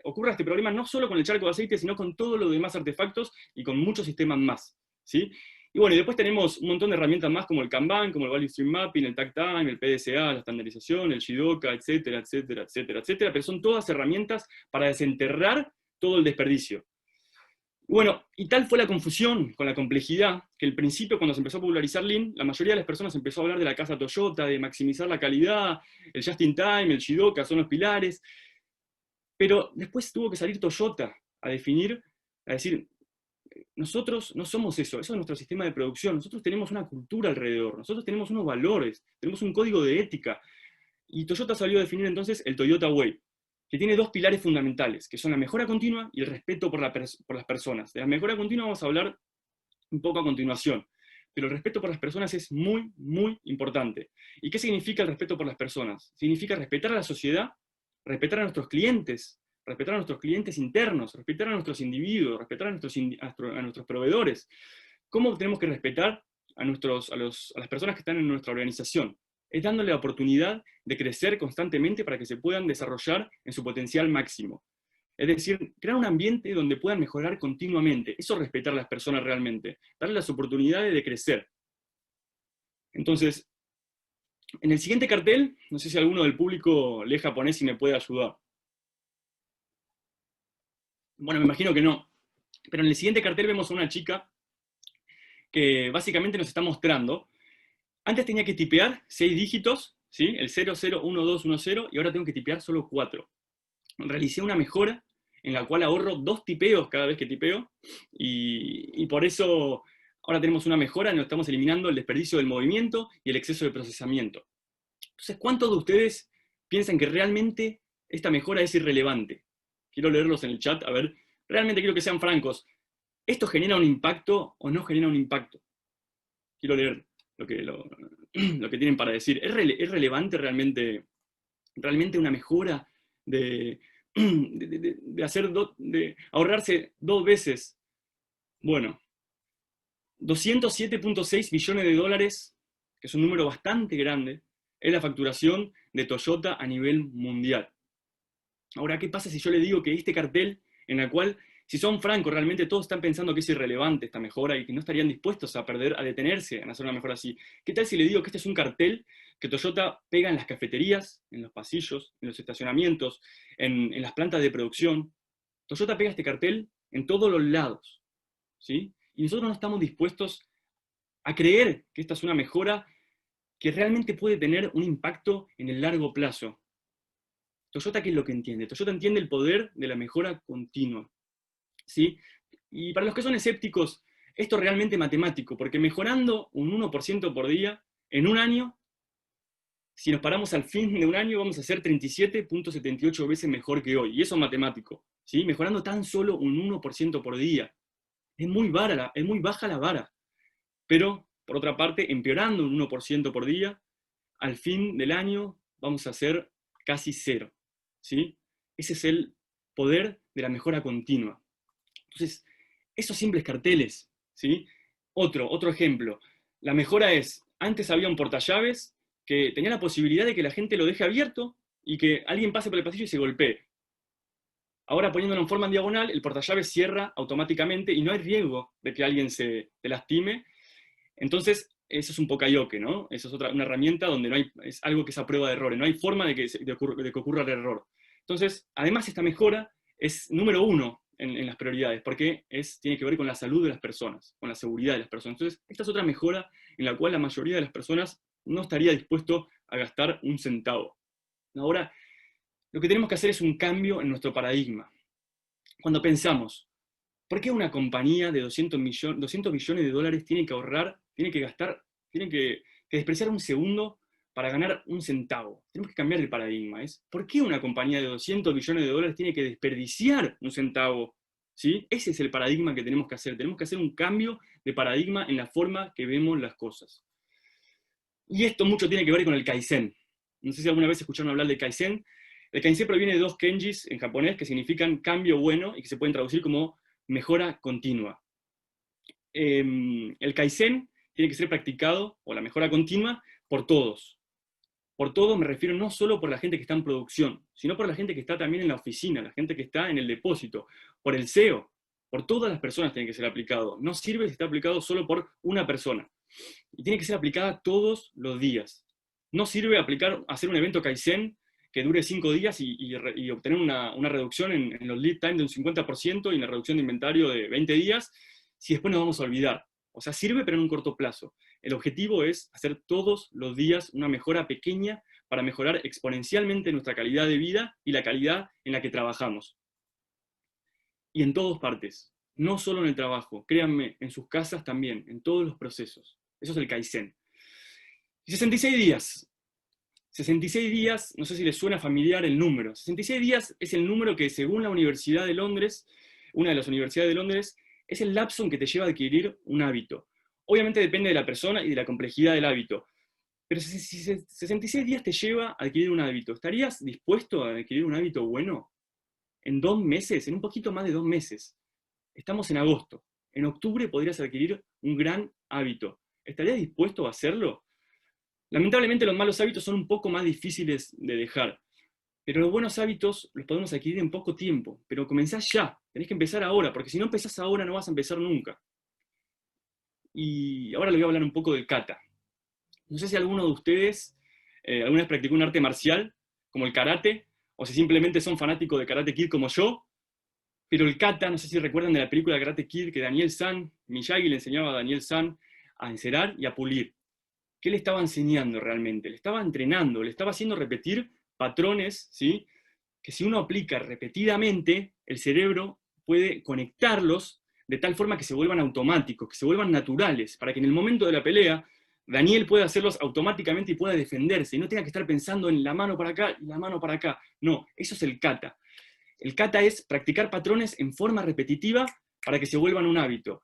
ocurra este problema no solo con el charco de aceite, sino con todos los demás artefactos y con muchos sistemas más, ¿sí? Y bueno, y después tenemos un montón de herramientas más como el Kanban, como el Value Stream Mapping, el Takt Time, el PDCA, la estandarización, el Shidoka, etcétera, etcétera, etcétera, etcétera, pero son todas herramientas para desenterrar todo el desperdicio. Bueno, y tal fue la confusión con la complejidad, que al principio cuando se empezó a popularizar Lean, la mayoría de las personas empezó a hablar de la casa Toyota, de maximizar la calidad, el Just in Time, el Shidoka, son los pilares, pero después tuvo que salir Toyota a definir, a decir, nosotros no somos eso es nuestro sistema de producción, nosotros tenemos una cultura alrededor, nosotros tenemos unos valores, tenemos un código de ética, y Toyota salió a definir entonces el Toyota Way, que tiene 2 pilares fundamentales, que son la mejora continua y el respeto por las personas. De la mejora continua vamos a hablar un poco a continuación, pero el respeto por las personas es muy, muy importante. ¿Y qué significa el respeto por las personas? Significa respetar a la sociedad, respetar a nuestros clientes internos, respetar a nuestros individuos, respetar a nuestros proveedores. ¿Cómo tenemos que respetar a las personas que están en nuestra organización? Es dándole la oportunidad de crecer constantemente para que se puedan desarrollar en su potencial máximo. Es decir, crear un ambiente donde puedan mejorar continuamente. Eso es respetar a las personas realmente. Darles las oportunidades de crecer. Entonces, en el siguiente cartel, no sé si alguno del público lee japonés y me puede ayudar. Bueno, me imagino que no. Pero en el siguiente cartel vemos a una chica que básicamente nos está mostrando. Antes tenía que tipear 6 dígitos, ¿sí? El 001210, y ahora tengo que tipear solo 4. Realicé una mejora en la cual ahorro 2 tipeos cada vez que tipeo, y por eso ahora tenemos una mejora en la que estamos eliminando el desperdicio del movimiento y el exceso de procesamiento. Entonces, ¿cuántos de ustedes piensan que realmente esta mejora es irrelevante? Quiero leerlos en el chat, a ver, realmente quiero que sean francos. ¿Esto genera un impacto o no genera un impacto? Quiero leer lo que tienen para decir. ¿Es relevante realmente una mejora de ahorrarse 2 veces? Bueno, 207.6 billones de dólares, que es un número bastante grande, es la facturación de Toyota a nivel mundial. Ahora, ¿qué pasa si yo le digo que este cartel, en el cual, si son francos, realmente todos están pensando que es irrelevante esta mejora y que no estarían dispuestos a detenerse en hacer una mejora así? ¿Qué tal si le digo que este es un cartel que Toyota pega en las cafeterías, en los pasillos, en los estacionamientos, en las plantas de producción? Toyota pega este cartel en todos los lados, ¿sí? Y nosotros no estamos dispuestos a creer que esta es una mejora que realmente puede tener un impacto en el largo plazo. Toyota, ¿qué es lo que entiende? Toyota entiende el poder de la mejora continua, ¿sí? Y para los que son escépticos, esto es realmente matemático, porque mejorando un 1% por día, en un año, si nos paramos al fin de un año, vamos a ser 37.78 veces mejor que hoy. Y eso es matemático, ¿sí? Mejorando tan solo un 1% por día. Es muy baja la vara. Pero, por otra parte, empeorando un 1% por día, al fin del año vamos a ser casi 0. ¿Sí? Ese es el poder de la mejora continua. Entonces, esos simples carteles, ¿sí? Otro ejemplo. La mejora es, antes había un portallaves que tenía la posibilidad de que la gente lo deje abierto y que alguien pase por el pasillo y se golpee. Ahora, poniéndolo en forma en diagonal, el portallaves cierra automáticamente y no hay riesgo de que alguien se lastime. Entonces, eso es un pocayoke, ¿no? Eso es una herramienta donde es algo que es a prueba de errores, no hay forma de que ocurra el error. Entonces, además esta mejora es número 1 en las prioridades, porque tiene que ver con la salud de las personas, con la seguridad de las personas. Entonces, esta es otra mejora en la cual la mayoría de las personas no estaría dispuesto a gastar un centavo. Ahora, lo que tenemos que hacer es un cambio en nuestro paradigma. Cuando pensamos, ¿por qué una compañía de 200 billones de dólares tiene que ahorrar, tiene que despreciar un segundo para ganar un centavo? Tenemos que cambiar el paradigma. ¿Por qué una compañía de 200 billones de dólares tiene que desperdiciar un centavo? ¿Sí? Ese es el paradigma que tenemos que hacer. Tenemos que hacer un cambio de paradigma en la forma que vemos las cosas. Y esto mucho tiene que ver con el Kaizen. No sé si alguna vez escucharon hablar del Kaizen. El Kaizen proviene de 2 kanjis en japonés que significan cambio bueno y que se pueden traducir como mejora continua. El Kaizen tiene que ser practicado, o la mejora continua, por todos. Por todos me refiero no solo por la gente que está en producción, sino por la gente que está también en la oficina, la gente que está en el depósito, por el CEO, por todas las personas tiene que ser aplicado. No sirve si está aplicado solo por una persona. Y tiene que ser aplicada todos los días. No sirve hacer un evento Kaizen que dure 5 días y obtener una reducción en los lead time de un 50% y en la reducción de inventario de 20 días, si después nos vamos a olvidar. O sea, sirve, pero en un corto plazo. El objetivo es hacer todos los días una mejora pequeña para mejorar exponencialmente nuestra calidad de vida y la calidad en la que trabajamos. Y en todas partes, no solo en el trabajo, créanme, en sus casas también, en todos los procesos. Eso es el Kaizen. 66 días. 66 días, no sé si les suena familiar el número. 66 días es el número que, según la Universidad de Londres, una de las universidades de Londres, es el lapso en que te lleva a adquirir un hábito. Obviamente depende de la persona y de la complejidad del hábito. Pero si 66 días te lleva a adquirir un hábito, ¿estarías dispuesto a adquirir un hábito bueno? En 2 meses, en un poquito más de 2 meses. Estamos en agosto. En octubre podrías adquirir un gran hábito. ¿Estarías dispuesto a hacerlo? Lamentablemente los malos hábitos son un poco más difíciles de dejar, pero los buenos hábitos los podemos adquirir en poco tiempo, pero comenzás ya, tenés que empezar ahora, porque si no empezás ahora no vas a empezar nunca. Y ahora les voy a hablar un poco del kata. No sé si alguno de ustedes alguna vez practicó un arte marcial, como el karate, o si simplemente son fanáticos de Karate Kid como yo, pero el kata, no sé si recuerdan de la película Karate Kid, que Miyagi le enseñaba a Daniel San a encerar y a pulir. ¿Qué le estaba enseñando realmente? Le estaba entrenando, le estaba haciendo repetir patrones, ¿sí? Que si uno aplica repetidamente, el cerebro puede conectarlos de tal forma que se vuelvan automáticos, que se vuelvan naturales, para que en el momento de la pelea, Daniel pueda hacerlos automáticamente y pueda defenderse, y no tenga que estar pensando en la mano para acá y la mano para acá. No, eso es el kata. El kata es practicar patrones en forma repetitiva para que se vuelvan un hábito.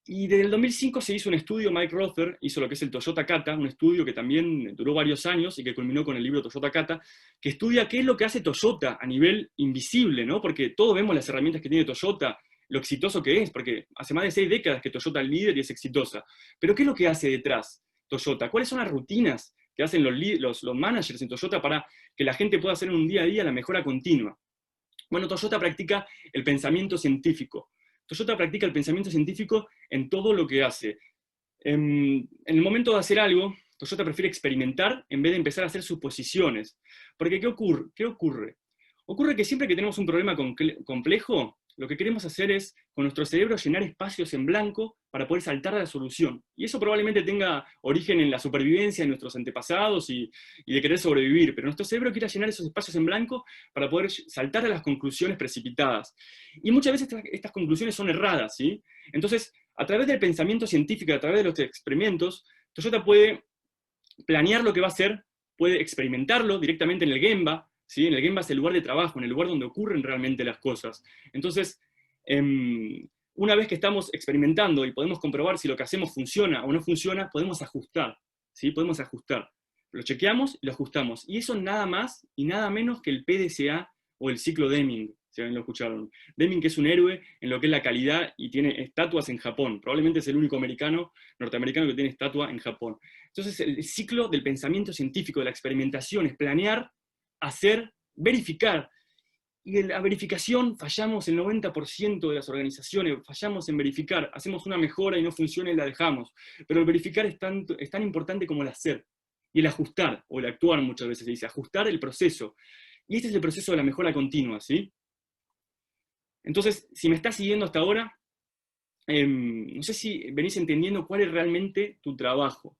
Y desde el 2005 se hizo un estudio, Mike Rother hizo lo que es el Toyota Kata, un estudio que también duró varios años y que culminó con el libro Toyota Kata, que estudia qué es lo que hace Toyota a nivel invisible, ¿no? Porque todos vemos las herramientas que tiene Toyota, lo exitoso que es, porque hace más de 6 décadas que Toyota es líder y es exitosa. Pero ¿qué es lo que hace detrás Toyota? ¿Cuáles son las rutinas que hacen los managers en Toyota para que la gente pueda hacer en un día a día la mejora continua? Bueno, Toyota practica el pensamiento científico. Toyota practica el pensamiento científico en todo lo que hace. En el momento de hacer algo, Toyota prefiere experimentar en vez de empezar a hacer suposiciones. Porque ¿qué ocurre? Ocurre que siempre que tenemos un problema complejo, lo que queremos hacer es, con nuestro cerebro, llenar espacios en blanco para poder saltar a la solución. Y eso probablemente tenga origen en la supervivencia de nuestros antepasados y de querer sobrevivir, pero nuestro cerebro quiere llenar esos espacios en blanco para poder saltar a las conclusiones precipitadas. Y muchas veces estas conclusiones son erradas, ¿sí? Entonces, a través del pensamiento científico, a través de los experimentos, Toyota puede planear lo que va a hacer, puede experimentarlo directamente en el Gemba, ¿sí? En el Gemba es el lugar de trabajo, en el lugar donde ocurren realmente las cosas. Entonces, una vez que estamos experimentando y podemos comprobar si lo que hacemos funciona o no funciona, podemos ajustar, ¿sí? Podemos ajustar. Lo chequeamos y lo ajustamos. Y eso nada más y nada menos que el PDCA o el ciclo Deming, si bien lo escucharon. Deming, que es un héroe en lo que es la calidad y tiene estatuas en Japón. Probablemente es el único norteamericano que tiene estatua en Japón. Entonces, el ciclo del pensamiento científico, de la experimentación, es planear, hacer, verificar. Y en la verificación fallamos el 90% de las organizaciones, fallamos en verificar, hacemos una mejora y no funciona y la dejamos. Pero el verificar es tan importante como el hacer. Y el ajustar, o el actuar muchas veces se dice, ajustar el proceso. Y este es el proceso de la mejora continua, ¿sí? Entonces, si me estás siguiendo hasta ahora, no sé si venís entendiendo cuál es realmente tu trabajo.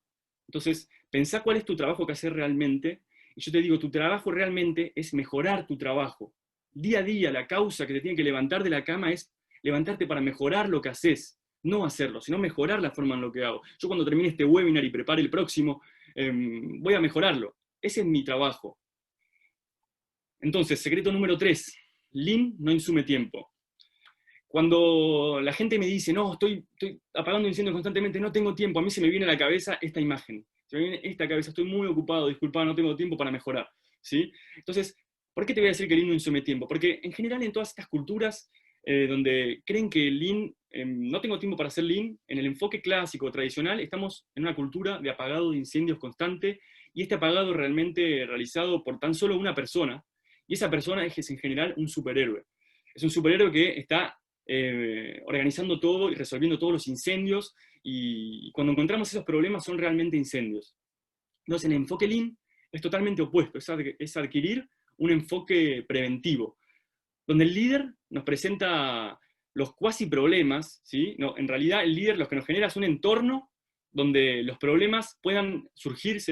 Entonces, pensá cuál es tu trabajo que hacer realmente, y yo te digo, tu trabajo realmente es mejorar tu trabajo. Día a día, la causa que te tiene que levantar de la cama es levantarte para mejorar lo que haces, no hacerlo, sino mejorar la forma en lo que hago. Yo cuando termine este webinar y prepare el próximo, voy a mejorarlo. Ese es mi trabajo. Entonces, secreto número 3, Lean no insume tiempo. Cuando la gente me dice, no, estoy apagando incendios constantemente, no tengo tiempo, a mí se me viene a la cabeza esta imagen, se me viene esta cabeza, estoy muy ocupado, disculpa, no tengo tiempo para mejorar, ¿sí? Entonces, ¿por qué te voy a decir que Lean no insume tiempo? Porque en general en todas estas culturas donde creen que Lean, no tengo tiempo para hacer Lean, en el enfoque clásico, tradicional, estamos en una cultura de apagado de incendios constante, y este apagado realmente realizado por tan solo una persona, y esa persona es en general un superhéroe. Es un superhéroe que está organizando todo y resolviendo todos los incendios, y cuando encontramos esos problemas son realmente incendios. Entonces, en el enfoque Lean es totalmente opuesto, es adquirir un enfoque preventivo, donde el líder nos presenta los cuasi problemas, ¿sí? No, en realidad el líder lo que nos genera es un entorno donde los problemas puedan surgir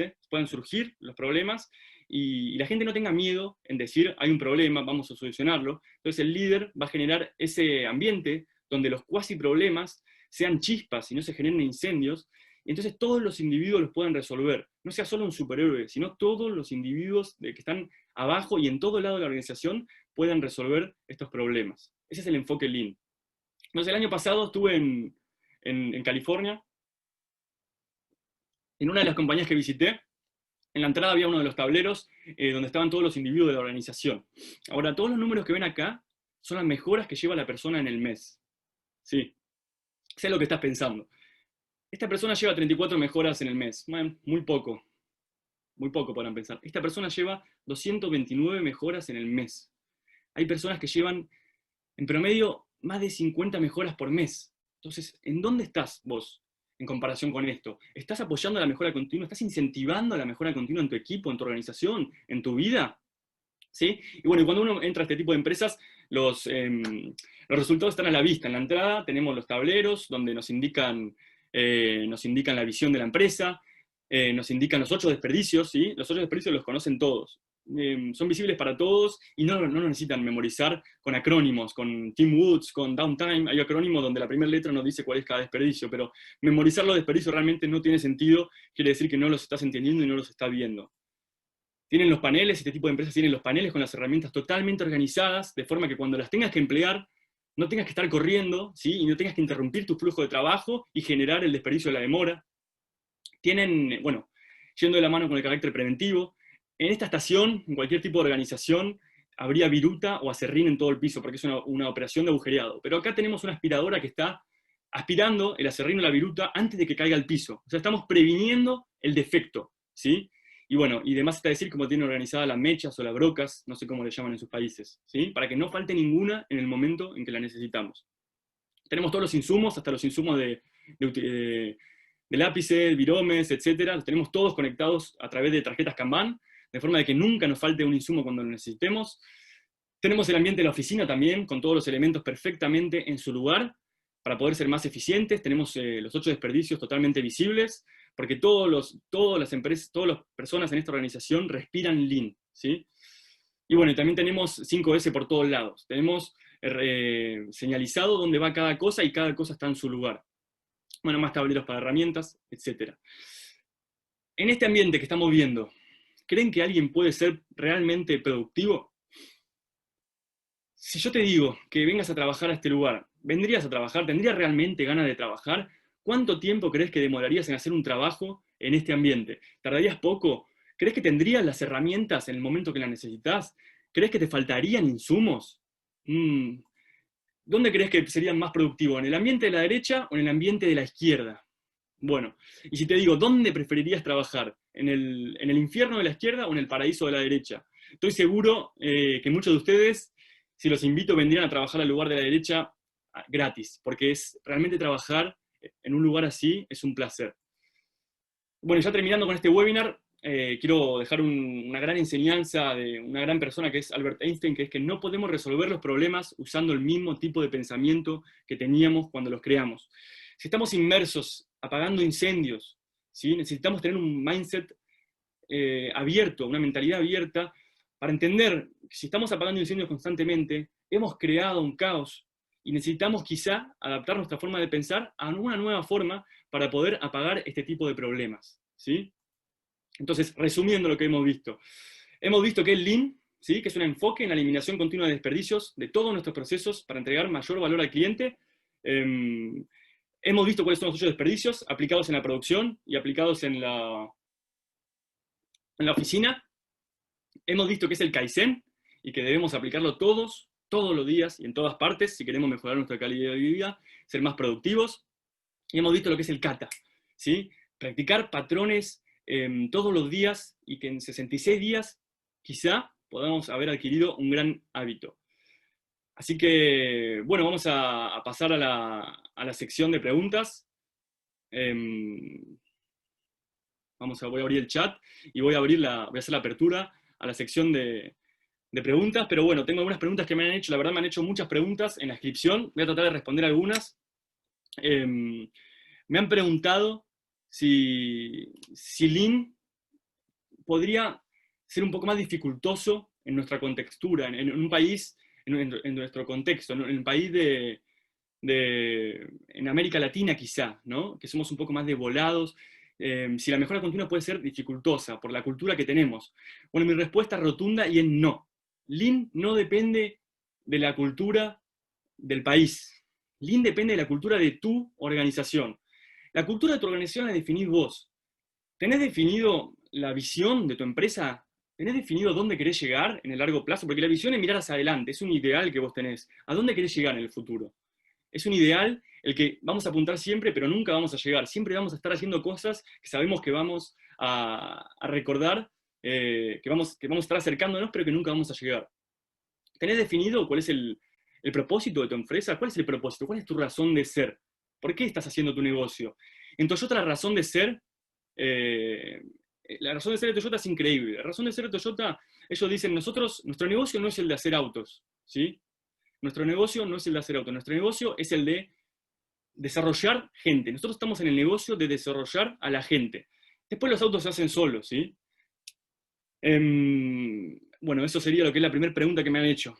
los problemas, y la gente no tenga miedo en decir, hay un problema, vamos a solucionarlo. Entonces el líder va a generar ese ambiente donde los cuasi problemas sean chispas y no se generen incendios, y entonces todos los individuos los puedan resolver. No sea solo un superhéroe, sino todos los individuos que están abajo y en todo lado de la organización puedan resolver estos problemas. Ese es el enfoque Lean. Entonces el año pasado estuve en California, en una de las compañías que visité. En la entrada había uno de los tableros donde estaban todos los individuos de la organización. Ahora, todos los números que ven acá son las mejoras que lleva la persona en el mes. Sí, sé lo que estás pensando. Esta persona lleva 34 mejoras en el mes. Bueno, muy poco podrán pensar. Esta persona lleva 229 mejoras en el mes. Hay personas que llevan, en promedio, más de 50 mejoras por mes. Entonces, ¿en dónde estás vos en comparación con esto? ¿Estás apoyando la mejora continua? ¿Estás incentivando la mejora continua en tu equipo, en tu organización, en tu vida? ¿Sí? Y bueno, cuando uno entra a este tipo de empresas, los resultados están a la vista. En la entrada tenemos los tableros donde nos indican la visión de la empresa, nos indican los 8 desperdicios, ¿sí? Los 8 desperdicios los conocen todos. Son visibles para todos y no necesitan memorizar con acrónimos, con Tim Woods, con Downtime. Hay acrónimos donde la primera letra nos dice cuál es cada desperdicio, pero memorizar los desperdicios realmente no tiene sentido, quiere decir que no los estás entendiendo y no los estás viendo. Tienen los paneles, este tipo de empresas tienen los paneles con las herramientas totalmente organizadas, de forma que cuando las tengas que emplear, no tengas que estar corriendo, ¿sí? Y no tengas que interrumpir tu flujo de trabajo y generar el desperdicio de la demora. Tienen, bueno, yendo de la mano con el carácter preventivo, en esta estación, en cualquier tipo de organización, habría viruta o acerrín en todo el piso, porque es una operación de agujereado. Pero acá tenemos una aspiradora que está aspirando el acerrín o la viruta antes de que caiga al piso. O sea, estamos previniendo el defecto, ¿sí? Y bueno, y demás está decir cómo tienen organizadas las mechas o las brocas, no sé cómo le llaman en sus países, ¿sí? Para que no falte ninguna en el momento en que la necesitamos. Tenemos todos los insumos, hasta los insumos de lápices, viromes, etcétera, los tenemos todos conectados a través de tarjetas Kanban, de forma de que nunca nos falte un insumo cuando lo necesitemos. Tenemos el ambiente de la oficina también, con todos los elementos perfectamente en su lugar, para poder ser más eficientes. Tenemos los 8 desperdicios totalmente visibles, porque todas las empresas, todas las personas en esta organización respiran Lean, ¿sí? Y bueno, también tenemos 5S por todos lados. Tenemos señalizado dónde va cada cosa y cada cosa está en su lugar. Bueno, más tableros para herramientas, etc. En este ambiente que estamos viendo, ¿creen que alguien puede ser realmente productivo? Si yo te digo que vengas a trabajar a este lugar, ¿vendrías a trabajar? ¿Tendrías realmente ganas de trabajar? ¿Cuánto tiempo crees que demorarías en hacer un trabajo en este ambiente? ¿Tardarías poco? ¿Crees que tendrías las herramientas en el momento que las necesitas? ¿Crees que te faltarían insumos? ¿Dónde crees que serían más productivos? ¿En el ambiente de la derecha o en el ambiente de la izquierda? Bueno, y si te digo, ¿dónde preferirías trabajar? ¿En el infierno de la izquierda o en el paraíso de la derecha? Estoy seguro que muchos de ustedes, si los invito, vendrían a trabajar al lugar de la derecha gratis, porque realmente trabajar en un lugar así es un placer. Bueno, ya terminando con este webinar, quiero dejar una gran enseñanza de una gran persona que es Albert Einstein, que es que no podemos resolver los problemas usando el mismo tipo de pensamiento que teníamos cuando los creamos. Si estamos inmersos apagando incendios, ¿sí? Necesitamos tener un mindset abierto, una mentalidad abierta, para entender que si estamos apagando incendios constantemente, hemos creado un caos y necesitamos quizá adaptar nuestra forma de pensar a una nueva forma para poder apagar este tipo de problemas, ¿sí? Entonces, resumiendo lo que hemos visto que el Lean, ¿sí? Que es un enfoque en la eliminación continua de desperdicios de todos nuestros procesos para entregar mayor valor al cliente. Hemos visto cuáles son los 8 desperdicios aplicados en la producción y aplicados en la oficina. Hemos visto que es el Kaizen y que debemos aplicarlo todos los días y en todas partes si queremos mejorar nuestra calidad de vida, ser más productivos. Y hemos visto lo que es el Kata, ¿sí? Practicar patrones todos los días y que en 66 días quizá podamos haber adquirido un gran hábito. Así que, bueno, vamos a pasar a la sección de preguntas. Voy a abrir el chat y voy a hacer la apertura a la sección de preguntas, pero bueno, tengo algunas preguntas que me han hecho, la verdad me han hecho muchas preguntas en la inscripción, voy a tratar de responder algunas. Me han preguntado si Lean podría ser un poco más dificultoso en nuestra contextura, en un país, en nuestro contexto, en un país en América Latina quizá, ¿no? Que somos un poco más devolados, si la mejora continua puede ser dificultosa por la cultura que tenemos. Bueno, mi respuesta es rotunda y es no. Lean no depende de la cultura del país. Lean depende de la cultura de tu organización. La cultura de tu organización la definís vos. ¿Tenés definido la visión de tu empresa? ¿Tenés definido dónde querés llegar en el largo plazo? Porque la visión es mirar hacia adelante, es un ideal que vos tenés. ¿A dónde querés llegar en el futuro? Es un ideal el que vamos a apuntar siempre, pero nunca vamos a llegar. Siempre vamos a estar haciendo cosas que sabemos que vamos a recordar, que vamos a estar acercándonos, pero que nunca vamos a llegar. ¿Tenés definido cuál es el propósito de tu empresa? ¿Cuál es el propósito? ¿Cuál es tu razón de ser? ¿Por qué estás haciendo tu negocio? En Toyota la razón de ser de Toyota es increíble. La razón de ser de Toyota, ellos dicen, nuestro negocio no es el de hacer autos, ¿sí? Nuestro negocio no es el de hacer autos, nuestro negocio es el de desarrollar gente. Nosotros estamos en el negocio de desarrollar a la gente. Después los autos se hacen solos, ¿sí? Bueno, eso sería lo que es la primera pregunta que me han hecho.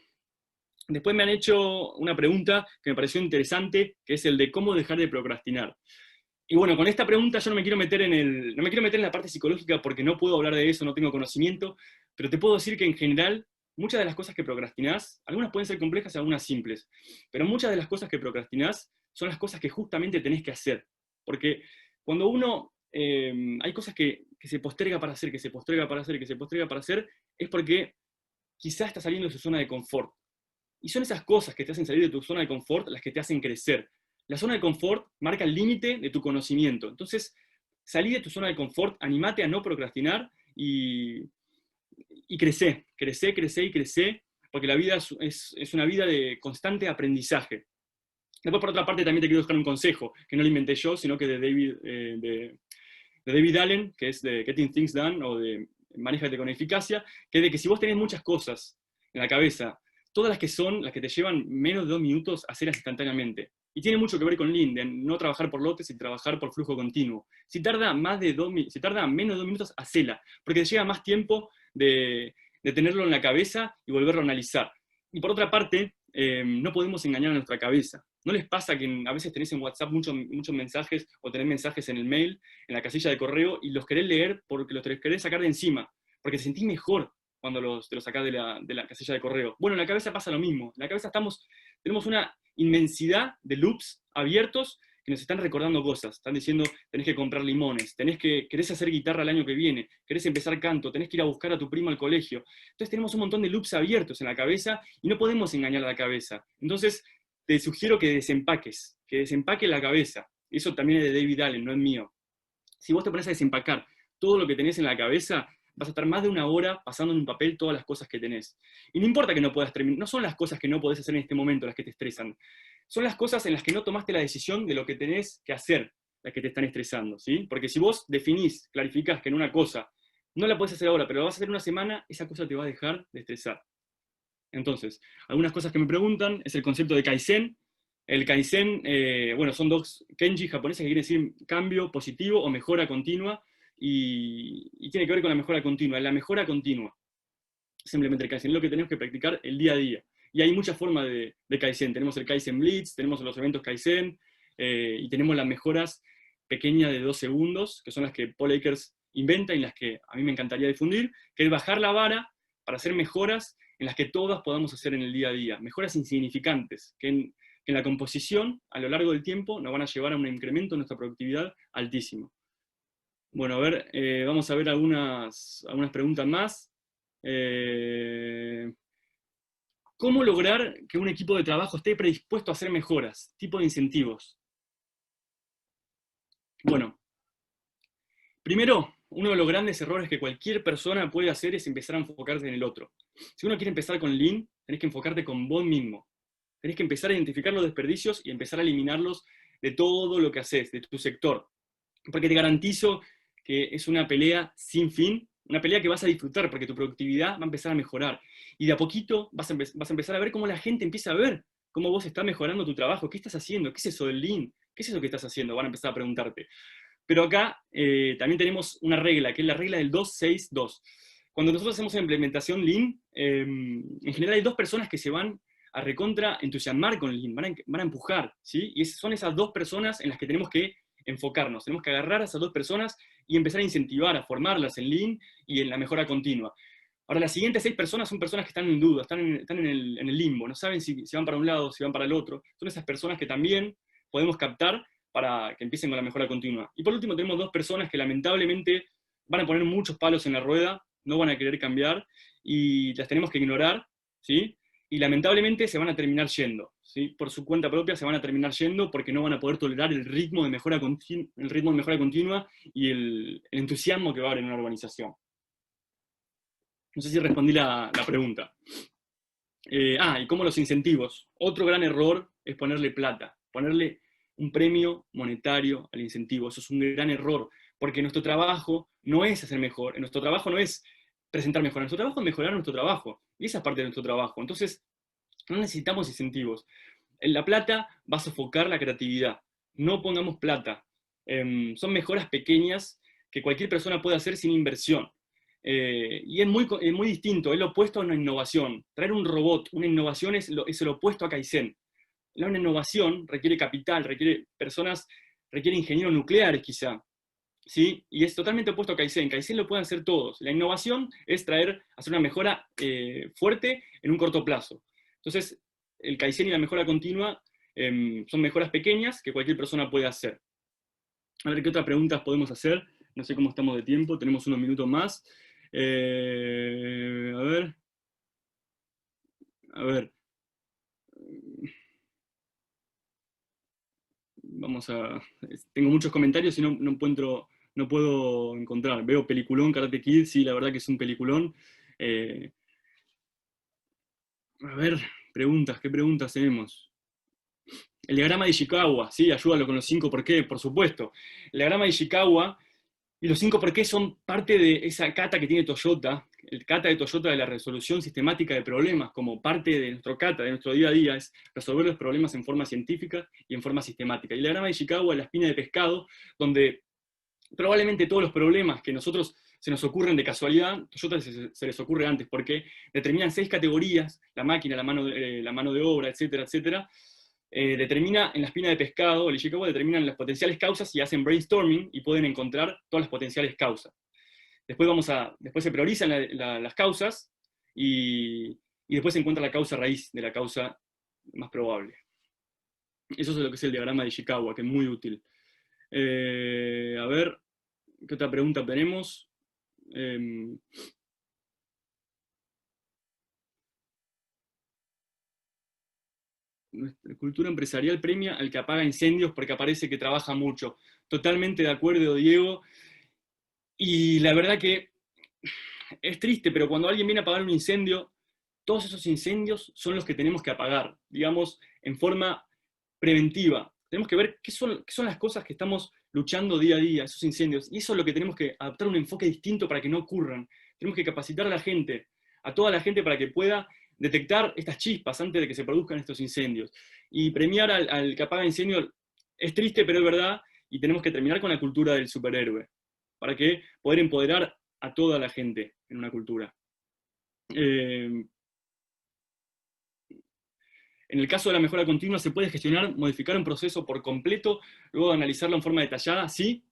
Después me han hecho una pregunta que me pareció interesante, que es el de cómo dejar de procrastinar. Y bueno, con esta pregunta yo no me quiero meter en la parte psicológica porque no puedo hablar de eso, no tengo conocimiento, pero te puedo decir que en general muchas de las cosas que procrastinás, algunas pueden ser complejas y algunas simples, pero muchas de las cosas que procrastinás son las cosas que justamente tenés que hacer. Porque cuando uno, hay cosas que se posterga para hacer, que se posterga para hacer, que se posterga para hacer, es porque quizás está saliendo de su zona de confort. Y son esas cosas que te hacen salir de tu zona de confort las que te hacen crecer. La zona de confort marca el límite de tu conocimiento. Entonces, salí de tu zona de confort, animate a no procrastinar y crecer, porque la vida es una vida de constante aprendizaje. Después, por otra parte, también te quiero dejar un consejo, que no lo inventé yo, sino que de David Allen, que es de Getting Things Done, o de Manéjate con Eficacia, que es de que si vos tenés muchas cosas en la cabeza, todas las que son, las que te llevan menos de 2 minutos, hacerlas instantáneamente. Y tiene mucho que ver con Lean, de no trabajar por lotes y trabajar por flujo continuo. Si tarda menos de 2 minutos, hacela, porque te lleva más tiempo de tenerlo en la cabeza y volverlo a analizar. Y por otra parte, no podemos engañar a nuestra cabeza. ¿No les pasa que a veces tenés en WhatsApp muchos mensajes, o tenés mensajes en el mail, en la casilla de correo, y los querés leer porque los querés sacar de encima, porque te sentís mejor cuando te los sacás de la casilla de correo? Bueno, en la cabeza pasa lo mismo. En la cabeza tenemos una inmensidad de loops abiertos que nos están recordando cosas. Están diciendo, tenés que comprar limones, querés hacer guitarra el año que viene, querés empezar canto, tenés que ir a buscar a tu primo al colegio. Entonces tenemos un montón de loops abiertos en la cabeza y no podemos engañar a la cabeza. Entonces te sugiero que desempaques la cabeza. Eso también es de David Allen, no es mío. Si vos te pones a desempacar todo lo que tenés en la cabeza, vas a estar más de 1 hora pasando en un papel todas las cosas que tenés. Y no importa que no puedas terminar, no son las cosas que no podés hacer en este momento las que te estresan, son las cosas en las que no tomaste la decisión de lo que tenés que hacer, las que te están estresando, ¿sí? Porque si vos definís, clarificás que en una cosa no la podés hacer ahora, pero la vas a hacer una semana, esa cosa te va a dejar de estresar. Entonces, algunas cosas que me preguntan es el concepto de Kaizen. El Kaizen, bueno, son 2 kanji japoneses que quieren decir cambio positivo o mejora continua, y tiene que ver con la mejora continua. La mejora continua, simplemente el Kaizen, es lo que tenemos que practicar el día a día. Y hay muchas formas de Kaizen. Tenemos el Kaizen Blitz, tenemos los eventos Kaizen, y tenemos las mejoras pequeñas de 2 segundos, que son las que Paul Akers inventa y las que a mí me encantaría difundir, que es bajar la vara para hacer mejoras en las que todas podamos hacer en el día a día. Mejoras insignificantes, que en la composición, a lo largo del tiempo, nos van a llevar a un incremento en nuestra productividad altísimo. Bueno, a ver, vamos a ver algunas preguntas más. ¿Cómo lograr que un equipo de trabajo esté predispuesto a hacer mejoras? Tipo de incentivos. Bueno, primero, uno de los grandes errores que cualquier persona puede hacer es empezar a enfocarse en el otro. Si uno quiere empezar con Lean, tenés que enfocarte con vos mismo. Tenés que empezar a identificar los desperdicios y empezar a eliminarlos de todo lo que haces, de tu sector. Porque te garantizo que es una pelea sin fin, una pelea que vas a disfrutar, porque tu productividad va a empezar a mejorar. Y de a poquito vas a empezar a ver cómo la gente empieza a ver cómo vos estás mejorando tu trabajo. ¿Qué estás haciendo? ¿Qué es eso del Lean? ¿Qué es eso que estás haciendo? Van a empezar a preguntarte. Pero acá también tenemos una regla, que es la regla del 2-6-2. Cuando nosotros hacemos una implementación Lean, en general hay 2 personas que se van a recontra entusiasmar con Lean, van a empujar, ¿sí? Y son esas 2 personas en las que tenemos que enfocarnos. Tenemos que agarrar a esas 2 personas y empezar a incentivar, a formarlas en Lean y en la mejora continua. Ahora, las siguientes 6 personas son personas que están en duda, están en el limbo, no saben si van para un lado, si van para el otro. Son esas personas que también podemos captar para que empiecen con la mejora continua. Y por último tenemos 2 personas que lamentablemente van a poner muchos palos en la rueda, no van a querer cambiar, y las tenemos que ignorar, ¿sí? Y lamentablemente se van a terminar yendo, ¿sí? Por su cuenta propia se van a terminar yendo porque no van a poder tolerar el ritmo de mejora continua y el entusiasmo que va a haber en una organización. No sé si respondí la pregunta. Y cómo los incentivos. Otro gran error es ponerle plata, ponerle un premio monetario al incentivo. Eso es un gran error, porque nuestro trabajo no es hacer mejor, nuestro trabajo no es presentar mejor, nuestro trabajo es mejorar nuestro trabajo, y esa es parte de nuestro trabajo. Entonces, no necesitamos incentivos. La plata va a sofocar la creatividad. No pongamos plata. Son mejoras pequeñas que cualquier persona puede hacer sin inversión. Y es muy distinto, es lo opuesto a una innovación. Traer un robot, una innovación es el opuesto a Kaizen. Una innovación requiere capital, requiere personas, requiere ingenieros nucleares quizá. ¿sí? Y es totalmente opuesto a Kaizen. Kaizen lo pueden hacer todos. La innovación es hacer una mejora fuerte en un corto plazo. Entonces, el Kaizen y la mejora continua son mejoras pequeñas que cualquier persona puede hacer. A ver qué otras preguntas podemos hacer. No sé cómo estamos de tiempo, tenemos unos minutos más. A ver. A ver. Vamos a... Tengo muchos comentarios y no puedo encontrar. Veo peliculón, Karate Kid, sí, la verdad que es un peliculón. A ver, ¿qué preguntas tenemos? El diagrama de Ishikawa, sí, ayúdalo con los 5 por qué, por supuesto. El diagrama de Ishikawa y los 5 por qué son parte de esa kata que tiene Toyota, el kata de Toyota de la resolución sistemática de problemas, como parte de nuestro kata, de nuestro día a día, es resolver los problemas en forma científica y en forma sistemática. Y el diagrama de Ishikawa es la espina de pescado, donde probablemente todos los problemas que nosotros se nos ocurren de casualidad, Toyota se les ocurre antes, porque determinan 6 categorías, la máquina, la mano de obra, etcétera, etcétera, determina en la espina de pescado, el Ishikawa determinan las potenciales causas y hacen brainstorming y pueden encontrar todas las potenciales causas. Después se priorizan las causas y después se encuentra la causa raíz de la causa más probable. Eso es lo que es el diagrama de Ishikawa, que es muy útil. A ver, ¿qué otra pregunta tenemos? Nuestra cultura empresarial premia al que apaga incendios porque aparece que trabaja mucho. Totalmente de acuerdo, Diego. Y la verdad que es triste, pero cuando alguien viene a apagar un incendio, todos esos incendios son los que tenemos que apagar, digamos, en forma preventiva. Tenemos que ver qué son las cosas que estamos luchando día a día, esos incendios. Y eso es lo que tenemos que adaptar un enfoque distinto para que no ocurran. Tenemos que capacitar a la gente, a toda la gente, para que pueda detectar estas chispas antes de que se produzcan estos incendios. Y premiar al que apaga incendios es triste, pero es verdad, y tenemos que terminar con la cultura del superhéroe, para que poder empoderar a toda la gente en una cultura. En el caso de la mejora continua, ¿se puede modificar un proceso por completo, luego de analizarlo en forma detallada? Sí,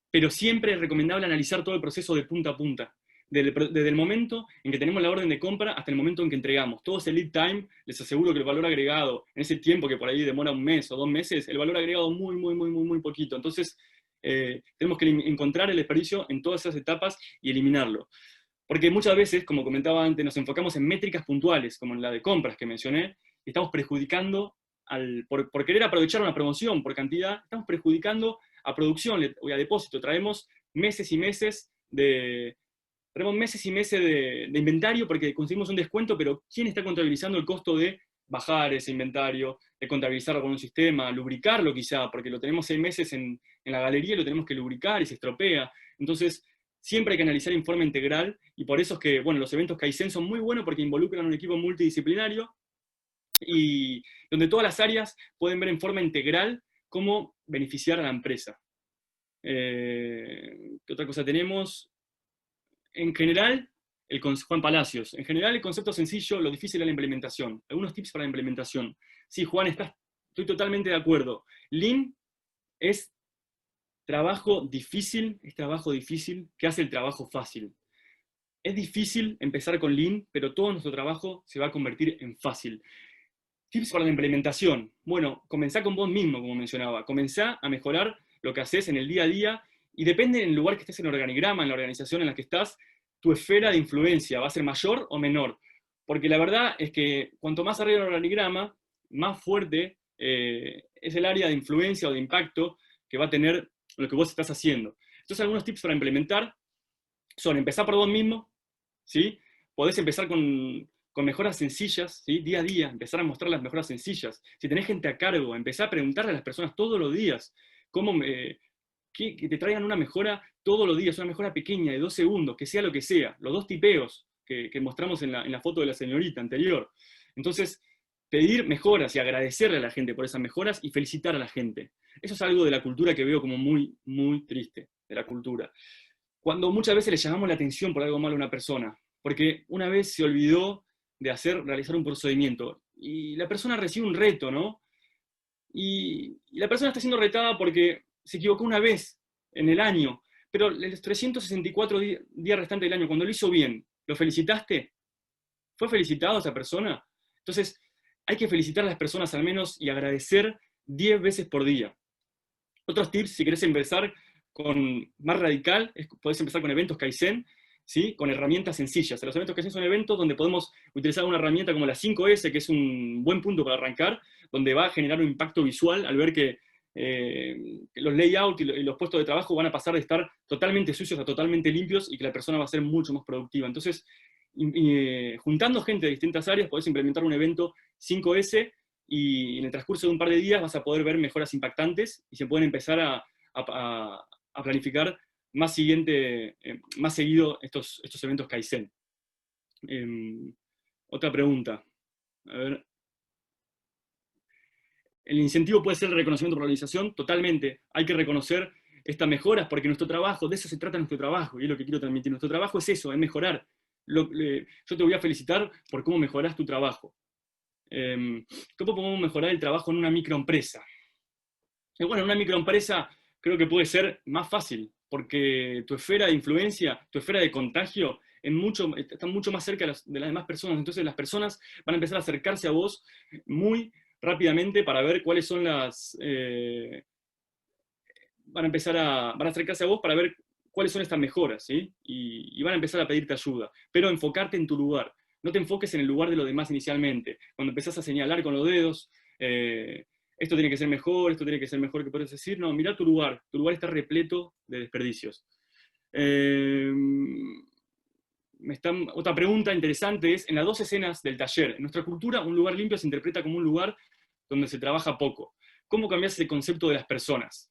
pero siempre es recomendable analizar todo el proceso de punta a punta. Desde el momento en que tenemos la orden de compra hasta el momento en que entregamos. Todo ese lead time, les aseguro que el valor agregado, en ese tiempo que por ahí demora 1 mes o 2 meses, el valor agregado muy, muy, muy, muy, muy poquito. Entonces, tenemos que encontrar el desperdicio en todas esas etapas y eliminarlo. Porque muchas veces, como comentaba antes, nos enfocamos en métricas puntuales, como en la de compras que mencioné, y estamos perjudicando, por querer aprovechar una promoción por cantidad, estamos perjudicando a producción y a depósito. Traemos meses y meses de inventario porque conseguimos un descuento, pero ¿quién está contabilizando el costo de bajar ese inventario, de contabilizarlo con un sistema, lubricarlo quizá, porque lo tenemos 6 meses en la galería y lo tenemos que lubricar y se estropea? Entonces, siempre hay que analizar en forma integral, y por eso es que, bueno, los eventos Kaizen son muy buenos porque involucran a un equipo multidisciplinario y donde todas las áreas pueden ver en forma integral cómo beneficiar a la empresa. ¿Qué otra cosa tenemos? En general, Juan Palacios, en general el concepto sencillo, lo difícil es la implementación. Algunos tips para la implementación. Sí, Juan, estoy totalmente de acuerdo. Lean es trabajo difícil que hace el trabajo fácil. Es difícil empezar con Lean, pero todo nuestro trabajo se va a convertir en fácil. Tips para la implementación. Bueno, comenzá con vos mismo, como mencionaba. Comenzá a mejorar lo que haces en el día a día, y depende del lugar que estés en el organigrama, en la organización en la que estás, tu esfera de influencia va a ser mayor o menor. Porque la verdad es que cuanto más arriba el organigrama, más fuerte es el área de influencia o de impacto que va a tener lo que vos estás haciendo. Entonces, algunos tips para implementar son empezar por vos mismo, ¿sí? Podés empezar con mejoras sencillas, ¿sí? Día a día, empezar a mostrar las mejoras sencillas. Si tenés gente a cargo, empezar a preguntarle a las personas todos los días que te traigan una mejora todos los días, una mejora pequeña de 2 segundos, que sea lo que sea, los 2 tipeos que mostramos en la foto de la señorita anterior. Entonces, pedir mejoras y agradecerle a la gente por esas mejoras y felicitar a la gente. Eso es algo de la cultura que veo como muy, muy triste, de la cultura. Cuando muchas veces le llamamos la atención por algo malo a una persona, porque una vez se olvidó de realizar un procedimiento, y la persona recibe un reto, ¿no? Y la persona está siendo retada porque se equivocó una vez en el año, pero los 364 días restantes del año, cuando lo hizo bien, ¿lo felicitaste? ¿Fue felicitado esa persona? Entonces, hay que felicitar a las personas al menos y agradecer 10 veces por día. Otros tips, si querés empezar con más radical, podés empezar con eventos Kaizen, ¿sí? Con herramientas sencillas. Los eventos Kaizen son eventos donde podemos utilizar una herramienta como la 5S, que es un buen punto para arrancar, donde va a generar un impacto visual al ver que los layouts y los puestos de trabajo van a pasar de estar totalmente sucios a totalmente limpios y que la persona va a ser mucho más productiva. Entonces, juntando gente de distintas áreas, podés implementar un evento 5S y en el transcurso de un par de días vas a poder ver mejoras impactantes y se pueden empezar a planificar más seguido estos eventos Kaizen. Otra pregunta. A ver. El incentivo puede ser el reconocimiento por la organización, totalmente. Hay que reconocer estas mejoras porque nuestro trabajo, de eso se trata nuestro trabajo, y es lo que quiero transmitir. Nuestro trabajo es eso, es mejorar. Yo te voy a felicitar por cómo mejoras tu trabajo. ¿Cómo podemos mejorar el trabajo en una microempresa? Bueno, en una microempresa creo que puede ser más fácil, porque tu esfera de influencia, tu esfera de contagio, está mucho más cerca de las demás personas. Entonces las personas van a empezar a acercarse a vos muy rápidamente para ver cuáles son van a acercarse a vos para ver cuáles son estas mejoras, ¿sí? Y van a empezar a pedirte ayuda. Pero enfocarte en tu lugar. No te enfoques en el lugar de los demás inicialmente. Cuando empezás a señalar con los dedos, esto tiene que ser mejor, ¿qué puedes decir? No, mirá tu lugar está repleto de desperdicios. Otra pregunta interesante es, en las 2 escenas del taller, en nuestra cultura, un lugar limpio se interpreta como un lugar donde se trabaja poco. ¿Cómo cambias el concepto de las personas?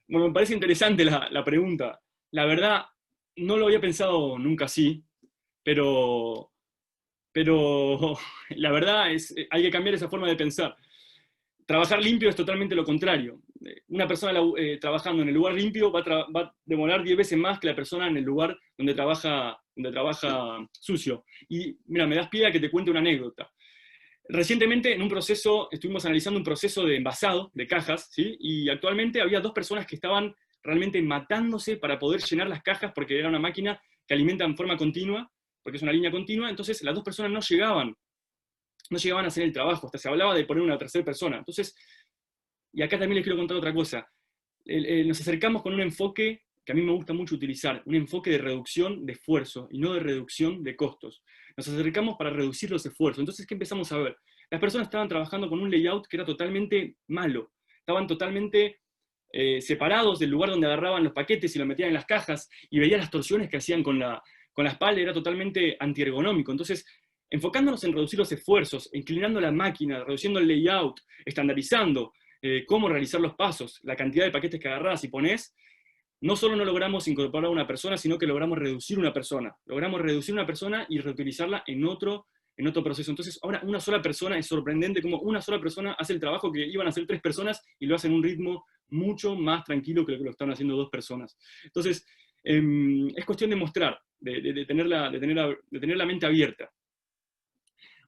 Bueno, me parece interesante la pregunta. La verdad, no lo había pensado nunca así, pero la verdad hay que cambiar esa forma de pensar. Trabajar limpio es totalmente lo contrario. Una persona trabajando en el lugar limpio va a demorar 10 veces más que la persona en el lugar donde trabaja sucio. Y mira, me das pie a que te cuente una anécdota. Recientemente estuvimos analizando un proceso de envasado de cajas, ¿sí? Y actualmente había 2 personas que estaban realmente matándose para poder llenar las cajas porque era una máquina que alimenta en forma continua, porque es una línea continua. Entonces las 2 personas no llegaban a hacer el trabajo, hasta se hablaba de poner una tercera persona. Entonces, y acá también les quiero contar otra cosa, nos acercamos con un enfoque que a mí me gusta mucho utilizar, un enfoque de reducción de esfuerzo y no de reducción de costos. Nos acercamos para reducir los esfuerzos. Entonces, ¿qué empezamos a ver? Las personas estaban trabajando con un layout que era totalmente malo, estaban totalmente separados del lugar donde agarraban los paquetes y los metían en las cajas, y veía las torsiones que hacían con la espalda, era totalmente antiergonómico. Entonces, enfocándonos en reducir los esfuerzos, inclinando la máquina, reduciendo el layout, estandarizando cómo realizar los pasos, la cantidad de paquetes que agarrás y ponés, no solo no logramos incorporar a una persona, sino que logramos reducir una persona. Logramos reducir una persona y reutilizarla en otro proceso. Entonces, ahora una sola persona, es sorprendente cómo una sola persona hace el trabajo que iban a hacer 3 personas y lo hacen en un ritmo mucho más tranquilo que lo que lo están haciendo 2 personas. Entonces, es cuestión de mostrar, de tener la mente abierta.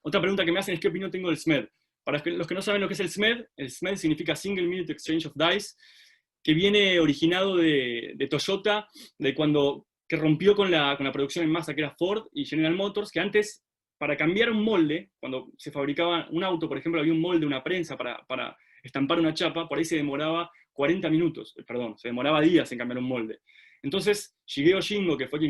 Otra pregunta que me hacen es qué opinión tengo del SMED. Para los que no saben lo que es el SMED significa Single Minute Exchange of Dice, que viene originado de Toyota, que rompió con la producción en masa, que era Ford y General Motors, que antes, para cambiar un molde, cuando se fabricaba un auto, por ejemplo, había un molde, una prensa para estampar una chapa, por ahí se demoraba 40 minutos, se demoraba días en cambiar un molde. Entonces, Shigeo Shingo, que fue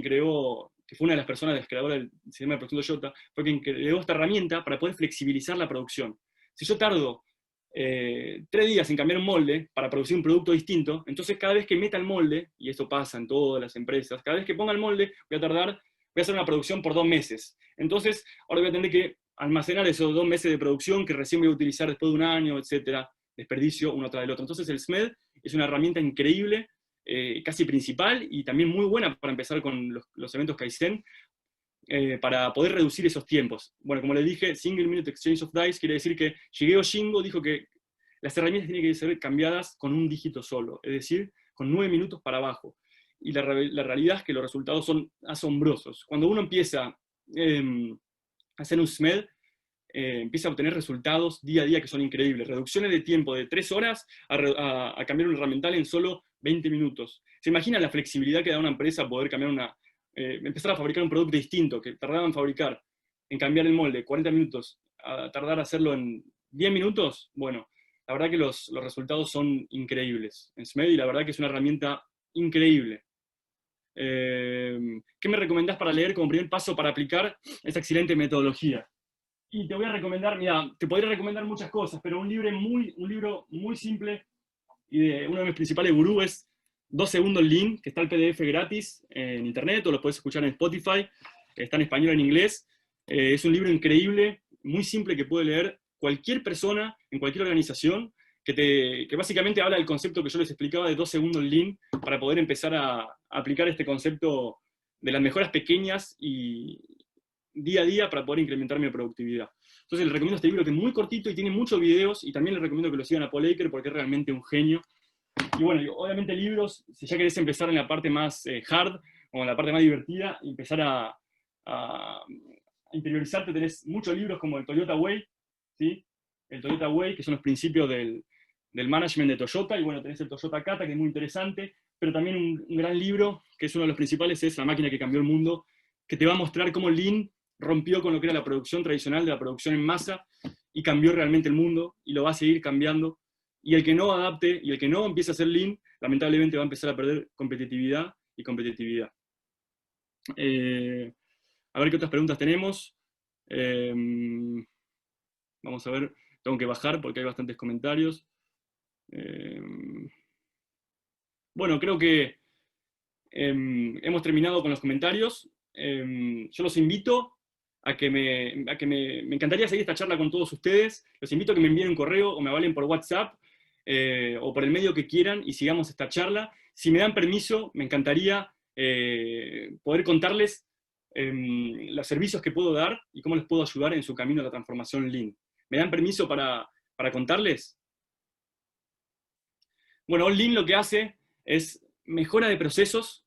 una de las personas del creador del sistema de producción Toyota, fue quien creó esta herramienta para poder flexibilizar la producción. Si yo tardo 3 días en cambiar un molde para producir un producto distinto, entonces cada vez que meta el molde, y esto pasa en todas las empresas, cada vez que ponga el molde voy a hacer una producción por 2 meses. Entonces, ahora voy a tener que almacenar esos 2 meses de producción que recién voy a utilizar después de un año, etcétera, desperdicio uno tras del otro. Entonces el SMED es una herramienta increíble, casi principal, y también muy buena para empezar con los eventos Kaizen, para poder reducir esos tiempos. Bueno, como les dije, Single Minute Exchange of Dice quiere decir que Shigeo Shingo dijo que las herramientas tienen que ser cambiadas con un dígito solo, es decir, con 9 minutos para abajo. Y la realidad es que los resultados son asombrosos. Cuando uno empieza a hacer un SMED, empieza a obtener resultados día a día que son increíbles. Reducciones de tiempo de 3 horas a cambiar un herramiental en solo 20 minutos. ¿Se imagina la flexibilidad que da una empresa poder cambiar empezar a fabricar un producto distinto, que tardaba en cambiar el molde 40 minutos, a tardar a hacerlo en 10 minutos? Bueno, la verdad que los resultados son increíbles. En Smedi la verdad que es una herramienta increíble. ¿Qué me recomendás para leer como primer paso para aplicar esa excelente metodología? Y te voy a recomendar, mira, te podría recomendar muchas cosas, pero un libro muy simple y de uno de mis principales gurús es 2 segundos Lean, que está el PDF gratis en internet, o lo puedes escuchar en Spotify, está en español y en inglés. Es un libro increíble, muy simple, que puede leer cualquier persona en cualquier organización, que básicamente habla del concepto que yo les explicaba de 2 segundos Lean, para poder empezar a aplicar este concepto de las mejoras pequeñas y día a día para poder incrementar mi productividad. Entonces les recomiendo este libro, que es muy cortito y tiene muchos videos, y también les recomiendo que lo sigan a Paul Aker porque es realmente un genio. Y bueno, obviamente libros, si ya querés empezar en la parte más hard, o en la parte más divertida, y empezar a interiorizarte, tenés muchos libros como el Toyota Way, ¿sí? El Toyota Way, que son los principios del management de Toyota, y bueno, tenés el Toyota Kata, que es muy interesante, pero también un gran libro, que es uno de los principales, es La máquina que cambió el mundo, que te va a mostrar cómo Lean rompió con lo que era la producción tradicional de la producción en masa, y cambió realmente el mundo, y lo va a seguir cambiando. Y el que no adapte, y el que no empiece a hacer Lean, lamentablemente va a empezar a perder competitividad y competitividad. A ver qué otras preguntas tenemos. Vamos a ver, tengo que bajar porque hay bastantes comentarios. Bueno, creo que hemos terminado con los comentarios. Yo los invito a que me encantaría seguir esta charla con todos ustedes. Los invito a que me envíen un correo o me hablen por WhatsApp, o por el medio que quieran, y sigamos esta charla. Si me dan permiso, me encantaría poder contarles los servicios que puedo dar y cómo les puedo ayudar en su camino a la transformación Lean. ¿Me dan permiso para contarles? Bueno, Lean lo que hace es mejora de procesos.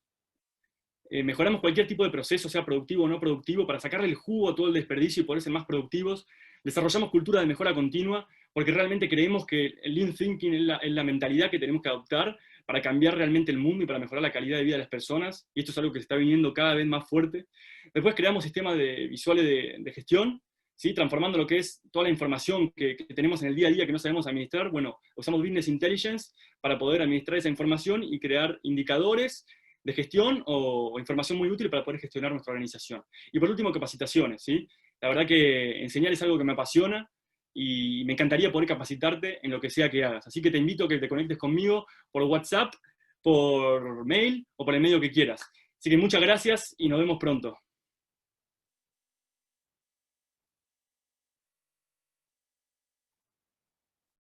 Mejoramos cualquier tipo de proceso, sea productivo o no productivo, para sacarle el jugo a todo el desperdicio y poder ser más productivos. Desarrollamos cultura de mejora continua, porque realmente creemos que el Lean Thinking es la mentalidad que tenemos que adoptar para cambiar realmente el mundo y para mejorar la calidad de vida de las personas, y esto es algo que se está viniendo cada vez más fuerte. Después creamos sistemas visuales de gestión, ¿sí? Transformando lo que es toda la información que tenemos en el día a día que no sabemos administrar. Bueno, usamos Business Intelligence para poder administrar esa información y crear indicadores de gestión o información muy útil para poder gestionar nuestra organización. Y por último, capacitaciones, ¿sí? La verdad que enseñar es algo que me apasiona y me encantaría poder capacitarte en lo que sea que hagas. Así que te invito a que te conectes conmigo por WhatsApp, por mail o por el medio que quieras. Así que muchas gracias y nos vemos pronto.